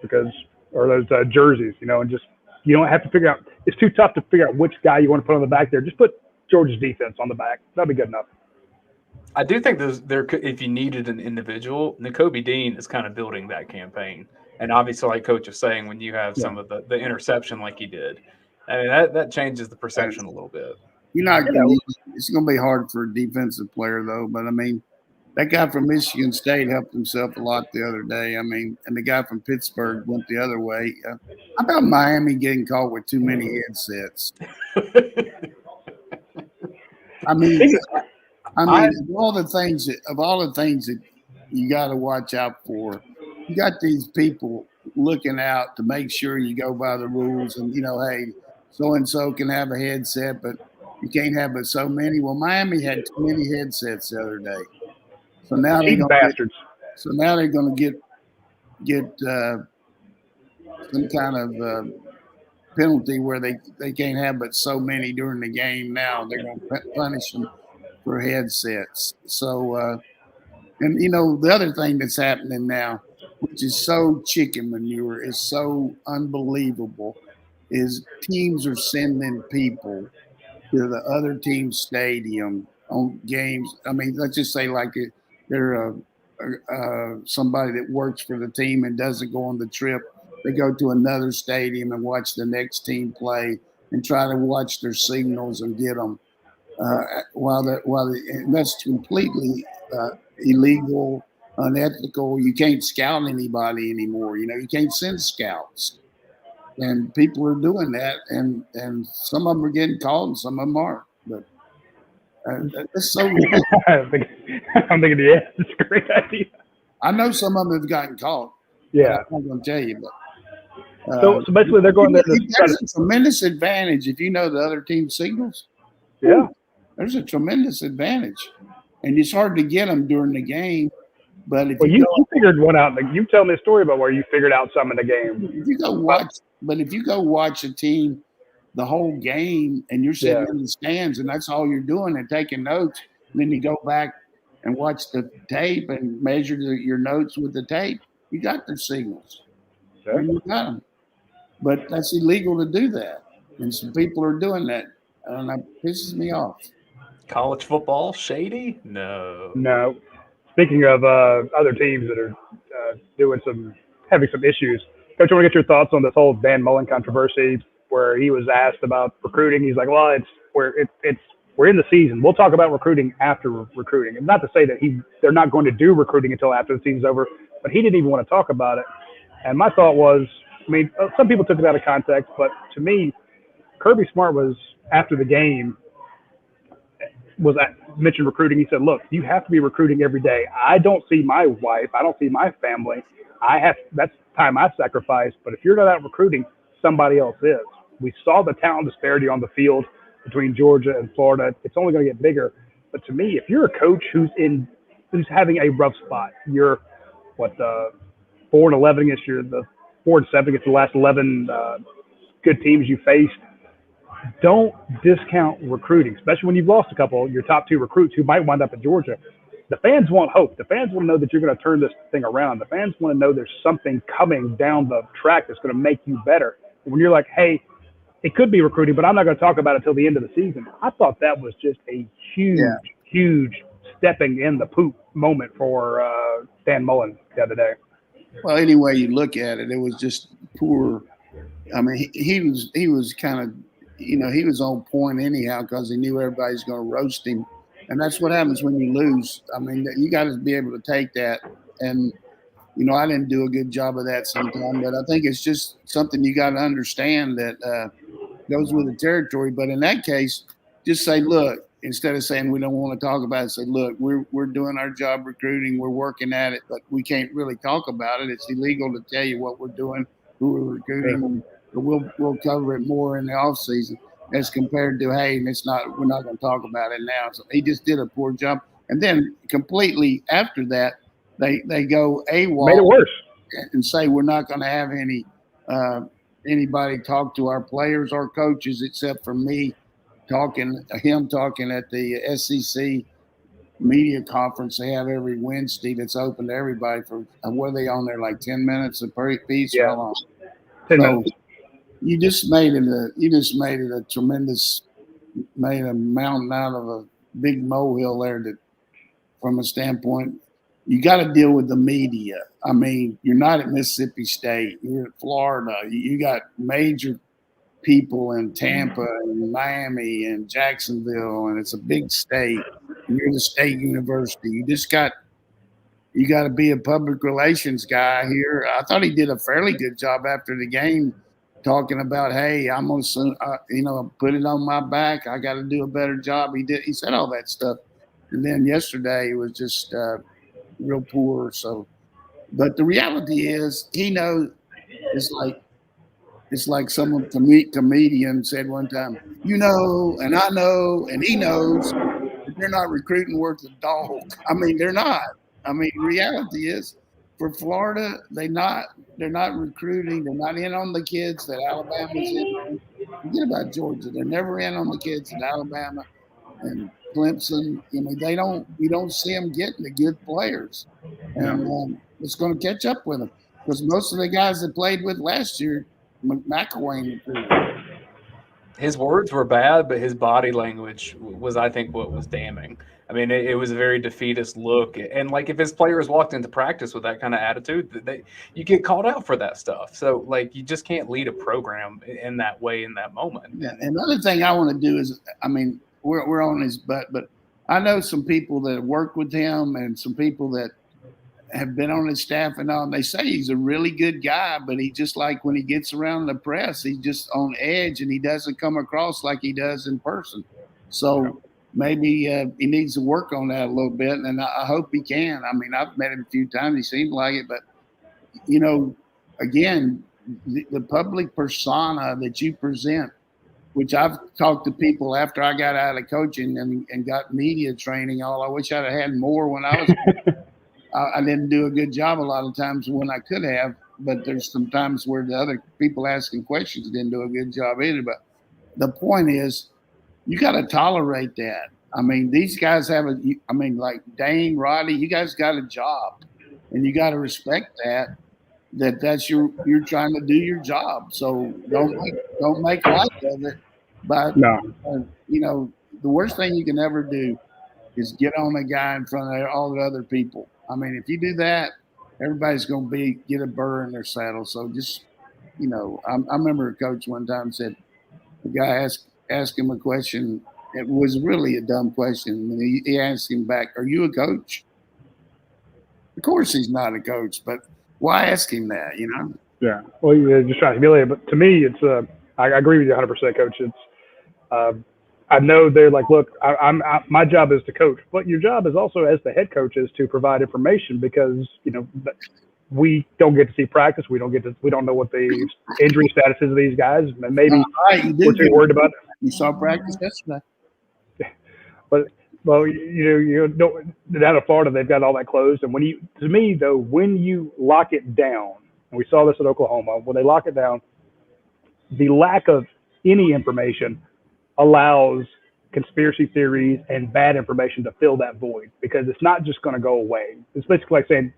or those jerseys, and just you don't have to figure out. It's too tough to figure out which guy you want to put on the back there. Just put Georgia's defense on the back. That'd be good enough. I do think if you needed an individual, Nakobe Dean is kind of building that campaign. And obviously, like Coach is saying, when you have some of the interception like he did, I mean, that changes the perception a little bit. It's going to be hard for a defensive player, though. But, I mean, that guy from Michigan State helped himself a lot the other day. I mean, and the guy from Pittsburgh went the other way. How about Miami getting caught with too many headsets? I mean, of all the things that you got to watch out for, you got these people looking out to make sure you go by the rules. And hey, so and so can have a headset, but you can't have but so many. Well, Miami had too many headsets the other day, so now they're going to get some kind of penalty where they can't have but so many during the game. Now they're going to punish them for headsets. So, and the other thing that's happening now, which is so chicken manure, is so unbelievable, is teams are sending people to the other team's stadium on games. I mean, let's just say like they're somebody that works for the team and doesn't go on the trip. They go to another stadium and watch the next team play and try to watch their signals and get them. And that's completely illegal, unethical. You can't scout anybody anymore. You can't send scouts, and people are doing that, and some of them are getting caught and some of them aren't. But it's so. I'm thinking, yeah, it's a great idea. I know some of them have gotten caught. Yeah, I'm not going to tell you, but. So basically, they're going there. There's a tremendous advantage if you know the other team's signals. Yeah. There's a tremendous advantage, and it's hard to get them during the game. But if you figured one out, like you tell me a story about where you figured out some in the game. If you go watch a team the whole game, and you're sitting in the stands, and that's all you're doing and taking notes, and then you go back and watch the tape and measure your notes with the tape, you got their signals. Okay. You got them, but that's illegal to do that, and some people are doing that, and that pisses me off. College football shady? No. Speaking of other teams that are having some issues, Coach, I want to get your thoughts on this whole Dan Mullen controversy, where he was asked about recruiting. He's like, "Well, we're in the season. We'll talk about recruiting after recruiting." And not to say that they're not going to do recruiting until after the season's over, but he didn't even want to talk about it. And my thought was, I mean, some people took it out of context, but to me, Kirby Smart was after the game. Mentioned recruiting. He said, "Look, you have to be recruiting every day. I don't see my wife. I don't see my family. That's time I sacrifice. But if you're not out recruiting, somebody else is." We saw the talent disparity on the field between Georgia and Florida. It's only going to get bigger. But to me, if you're a coach who's having a rough spot, you're 4-11 against the 4-7 against the last 11 good teams you faced. Don't discount recruiting, especially when you've lost a couple of your top two recruits who might wind up at Georgia. The fans want hope. The fans want to know that you're going to turn this thing around. The fans want to know there's something coming down the track that's going to make you better. And when you're like, hey, it could be recruiting, but I'm not going to talk about it until the end of the season. I thought that was just a huge stepping in the poop moment for Dan Mullen the other day. Well, any way you look at it, it was just poor. I mean, he was kind of, he was on point anyhow because he knew everybody's going to roast him. And that's what happens when you lose. I mean, you got to be able to take that. And, I didn't do a good job of that sometimes, but I think it's just something you got to understand that goes with the territory. But in that case, just say, look, instead of saying we don't want to talk about it, say, look, we're doing our job recruiting. We're working at it, but we can't really talk about it. It's illegal to tell you what we're doing, who we're recruiting. We'll cover it more in the off season as compared to, hey, we're not going to talk about it now. So he just did a poor job. And then completely after that, they go AWOL. Made it worse. And say we're not going to have any anybody talk to our players or coaches except for me talking at the SEC media conference they have every Wednesday that's open to everybody for what are they on there, like 10 minutes a piece or how long? 10 minutes. You just made it a tremendous, made a mountain out of a big molehill there that from a standpoint, you got to deal with the media. I mean, you're not at Mississippi State, you're at Florida, you got major people in Tampa and Miami and Jacksonville, and it's a big state. And you're the state university. You got to be a public relations guy here. I thought he did a fairly good job after the game, talking about, hey, I'm gonna, put it on my back. I got to do a better job. He said all that stuff, and then yesterday it was just real poor. So, but the reality is, he knows. It's like some comedian said one time, and I know, and he knows that they're not recruiting worth a dog. I mean, they're not. I mean, reality is, for Florida, they're not recruiting. They're not in on the kids that Alabama's in. Forget about Georgia. They're never in on the kids at Alabama and Clemson. I mean, we don't see them getting the good players, and it's going to catch up with them because most of the guys that played with last year, McElwain. His words were bad, but his body language was, I think, what was damning. I mean, it was a very defeatist look. And, like, if his players walked into practice with that kind of attitude, you get called out for that stuff. So, like, you just can't lead a program in that way in that moment. Yeah. Another thing I want to do is, I mean, we're on his butt, but I know some people that have worked with him and some people that have been on his staff and all, and they say he's a really good guy, but he just, like, when he gets around the press, he's just on edge and he doesn't come across like he does in person. So maybe he needs to work on that a little bit, and I hope he can. I mean, I've met him a few times. He seemed like it, but, again, the public persona that you present, which I've talked to people after I got out of coaching and got media training, I wish I'd have had more when I was I didn't do a good job a lot of times when I could have, but there's some times where the other people asking questions didn't do a good job either. But the point is, you got to tolerate that. I mean, these guys like Dayne, Radi, you guys got a job, and you got to respect that's you're trying to do your job. So don't make light of it. But the worst thing you can ever do is get on a guy in front of all the other people. I mean, if you do that, everybody's going to get a burr in their saddle. So just, I remember a coach one time said, the guy asked him a question. It was really a dumb question. And he asked him back, "Are you a coach?" Of course he's not a coach, but why ask him that, Yeah. Well, you're just trying to humiliate. But to me, it's I agree with you 100%, Coach. It's I know they're like, look, my job is to coach, but your job is also as the head coach is to provide information because we don't get to see practice. We don't know what the injury status is of these guys, and maybe we're too worried about it. You saw practice yesterday. But down in Florida, they've got all that closed. And when you lock it down, and we saw this at Oklahoma, when they lock it down, the lack of any information allows conspiracy theories and bad information to fill that void because it's not just going to go away. It's basically like saying,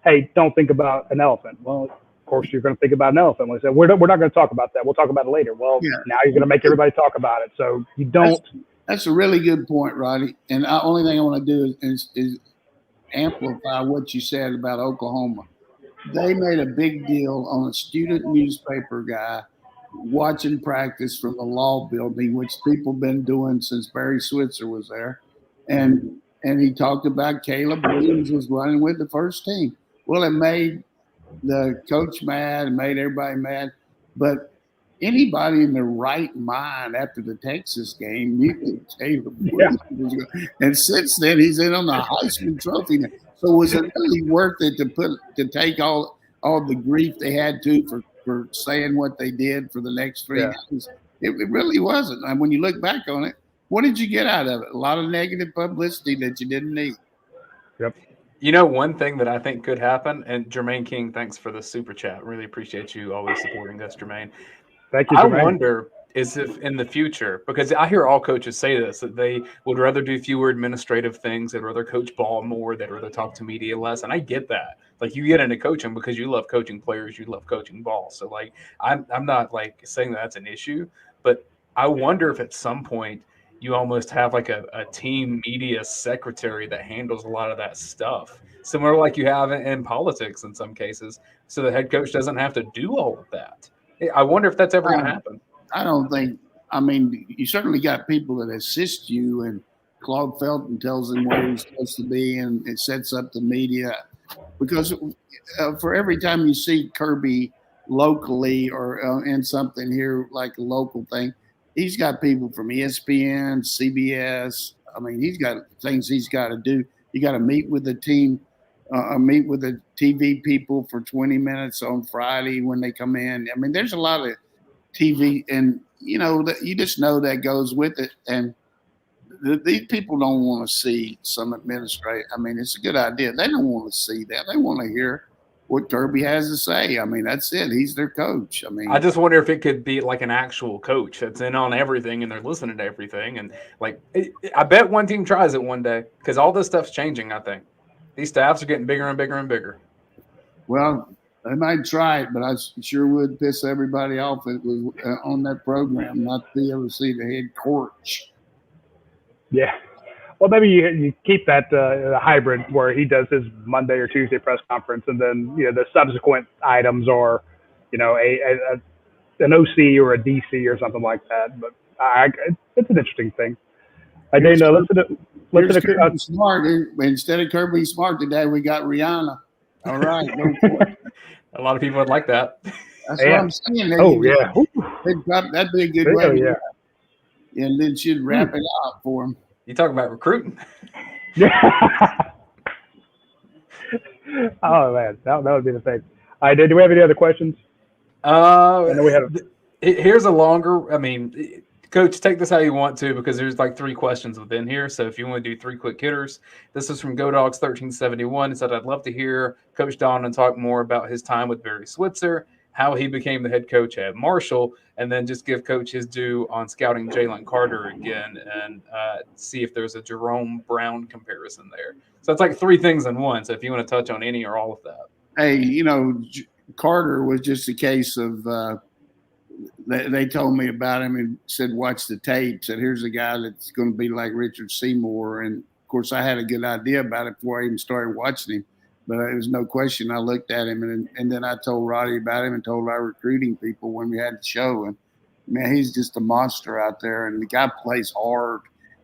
hey, don't think about an elephant. Well, of course you're going to think about an elephant. When they say, we're not going to talk about that. We'll talk about it later. Well, now you're going to make everybody talk about it. So you don't. That's a really good point, Roddy. And the only thing I want to do is amplify what you said about Oklahoma. They made a big deal on a student newspaper guy watching practice from the law building, which people been doing since Barry Switzer was there. And he talked about Caleb Williams was running with the first team. Well, it made the coach mad and made everybody mad. But anybody in their right mind after the Texas game knew Caleb Williams was going. And since then, he's in on the Heisman Trophy. So was it really worth it to take all the grief they had for saying what they did for the next 3 days? It really wasn't. And when you look back on it, what did you get out of it? A lot of negative publicity that you didn't need. Yep. You know, one thing that I think could happen, and Jermaine King, thanks for the super chat. Really appreciate you always supporting us, Jermaine. Thank you, I Jermaine. wonder is if in the future, because I hear all coaches say this, that they would rather do fewer administrative things, they'd rather coach ball more, they'd rather talk to media less. And I get that. Like you get into coaching because you love coaching players, you love coaching ball. So like I'm not like saying that's an issue, but I wonder if at some point you almost have like a team media secretary that handles a lot of that stuff. Similar like you have in politics in some cases. So the head coach doesn't have to do all of that. I wonder if that's ever going to happen. I don't think. I mean, you certainly got people that assist you, and Claude Felton tells them where he's supposed to be, and it sets up the media. Because for every time you see Kirby locally or in something here like a local thing, he's got people from ESPN, CBS. I mean, he's got things he's got to do. You got to meet with the team, meet with the TV people for 20 minutes on Friday when they come in. I mean, there's a lot of TV, and you just know that goes with it. And these people don't want to see some administrator. I mean, it's a good idea. They don't want to see that. They want to hear what Kirby has to say. I mean, that's it. He's their coach. I mean, I just wonder if it could be like an actual coach that's in on everything and they're listening to everything. And like, I bet one team tries it one day because all this stuff's changing. I think these staffs are getting bigger and bigger and bigger. Well, they might try it, but I sure would piss everybody off if it was on that program not to be able to see the head coach. Yeah. Well, maybe you keep that hybrid where he does his Monday or Tuesday press conference, and then the subsequent items are, an OC or a DC or something like that. But it's an interesting thing. Dayne, let's Kirby Smart. Instead of Kirby Smart today, we got Rihanna. All right, go for it. A lot of people would like that. That's what I'm saying. That'd be a good way. Yeah. And then she'd wrap it up for him. You talk about recruiting. Oh man, that would be the thing. Do we have any other questions? I know we have. Here's a longer. I mean, Coach, take this how you want to because there's like 3 questions within here. So if you want to do 3 quick hitters, this is from GoDogs1371. It said, I'd love to hear Coach Donnan talk more about his time with Barry Switzer, how he became the head coach at Marshall, and then just give Coach his due on scouting Jalen Carter again and see if there's a Jerome Brown comparison there. So it's like 3 things in one. So if you want to touch on any or all of that. Hey, Carter was just a case of they told me about him and said, watch the tape. Said, here's a guy that's going to be like Richard Seymour. And, of course, I had a good idea about it before I even started watching him. But there was no question. I looked at him, and then I told Roddy about him and told our recruiting people when we had the show. And, man, he's just a monster out there. And the guy plays hard.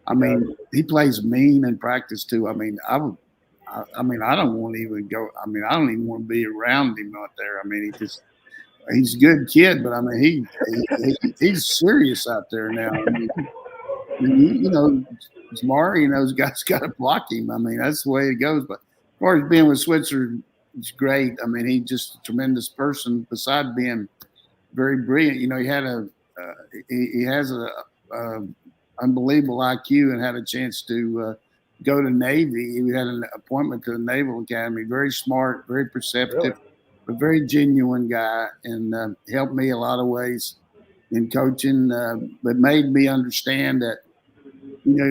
I mean, he plays mean in practice, too. I mean, I don't want to even go. I mean, I don't even want to be around him out there. I mean, he's a good kid, but I mean, he's serious out there now. I mean, smart. Those guys got to block him. I mean, that's the way it goes. But as far as being with Switzer, it's great. I mean, he's just a tremendous person. Besides being very brilliant, he has a unbelievable IQ and had a chance to go to Navy. He had an appointment to the Naval Academy. Very smart, very perceptive. Really? A very genuine guy, and helped me a lot of ways in coaching, but made me understand that,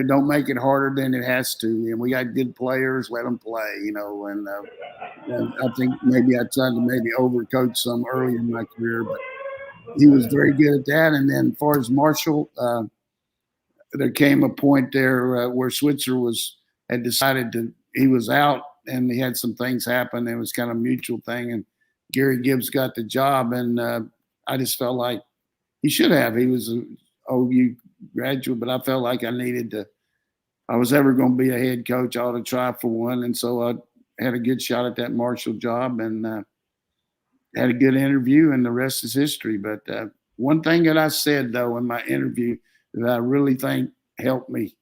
don't make it harder than it has to. And we got good players, let them play, and I think maybe I tried to maybe overcoach some early in my career, but he was very good at that. And then as far as Marshall, there came a point there where Switzer had decided he was out, and he had some things happen. It was kind of a mutual thing, and Gary Gibbs got the job, and I just felt like he should have. He was an OU graduate, but I felt like I was ever going to be a head coach, I ought to try for one. And so I had a good shot at that Marshall job and had a good interview, and the rest is history. But one thing that I said, though, in my interview that I really think helped me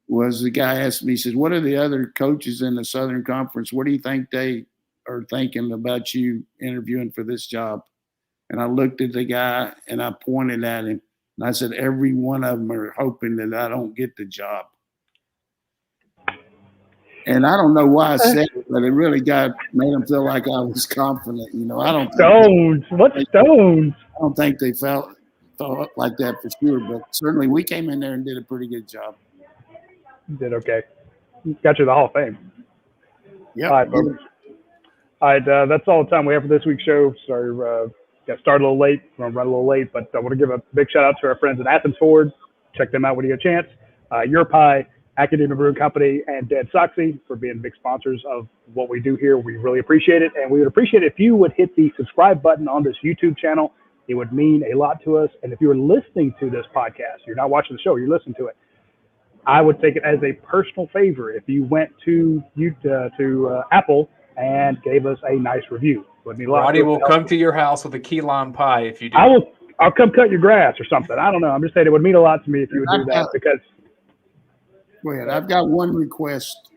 was the guy asked me, he said, what are the other coaches in the Southern Conference? What do you think they are thinking about you interviewing for this job? And I looked at the guy and I pointed at him and I said, every one of them are hoping that I don't get the job. And I don't know why I said it, but it really made them feel like I was confident. You know, I don't think they felt like that for sure, but certainly we came in there and did a pretty good job. You did okay. Got you the Hall of Fame. Yeah. All right, folks. All right, that's all the time we have for this week's show. Sorry, got started a little late. We're gonna run a little late, but I want to give a big shout out to our friends at Athens Ford. Check them out when you get a chance. Your Pie, Academia Brewing Company, and Dead Soxy for being big sponsors of what we do here. We really appreciate it, and we would appreciate it if you would hit the subscribe button on this YouTube channel. It would mean a lot to us. And if you're listening to this podcast, you're not watching the show, you're listening to it, I would take it as a personal favor if you went to Apple and gave us a nice review. Roddy will come to your house with a key lime pie if you do. I'll come cut your grass or something. I don't know. I'm just saying it would mean a lot to me if you would do that because. Go ahead. I've got one request.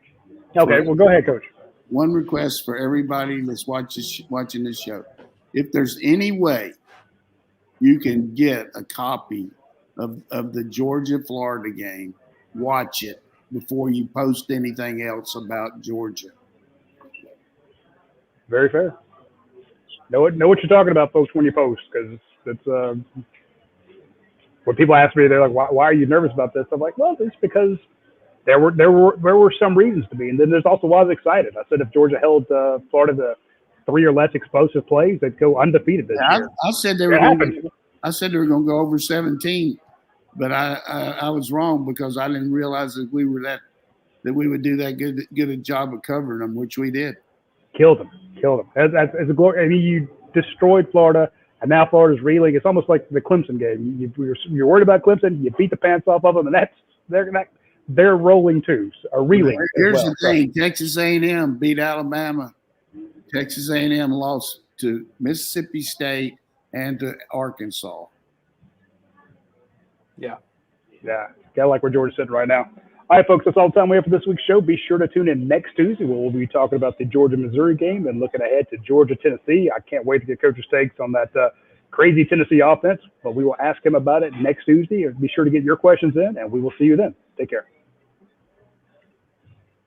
Okay, well, go ahead, Coach. One request for everybody that's watching this show. If there's any way you can get a copy of the Georgia-Florida game, watch it before you post anything else about Georgia. Very fair. Know what you're talking about, folks, when you post, because it's when people ask me, they're like, "Why are you nervous about this?" I'm like, "Well, it's because there were some reasons to be, and then there's also why I was excited. I said if Georgia held Florida to 3 or less explosive plays, they'd go undefeated this year." I said they were going to go over 17, but I was wrong because I didn't realize that we would do that good a job of covering them, which we did. Killed them. As a glory, I mean, you destroyed Florida, and now Florida's reeling. It's almost like the Clemson game. You're worried about Clemson. You beat the pants off of them, and they're rolling too, or reeling. Here's the thing: Texas A&M beat Alabama. Texas A&M lost to Mississippi State and to Arkansas. Yeah. Kind of like where Georgia's sitting right now. All right, folks, that's all the time we have for this week's show. Be sure to tune in next Tuesday where we'll be talking about the Georgia-Missouri game and looking ahead to Georgia-Tennessee. I can't wait to get Coach's takes on that crazy Tennessee offense, but we will ask him about it next Tuesday. Be sure to get your questions in, and we will see you then. Take care.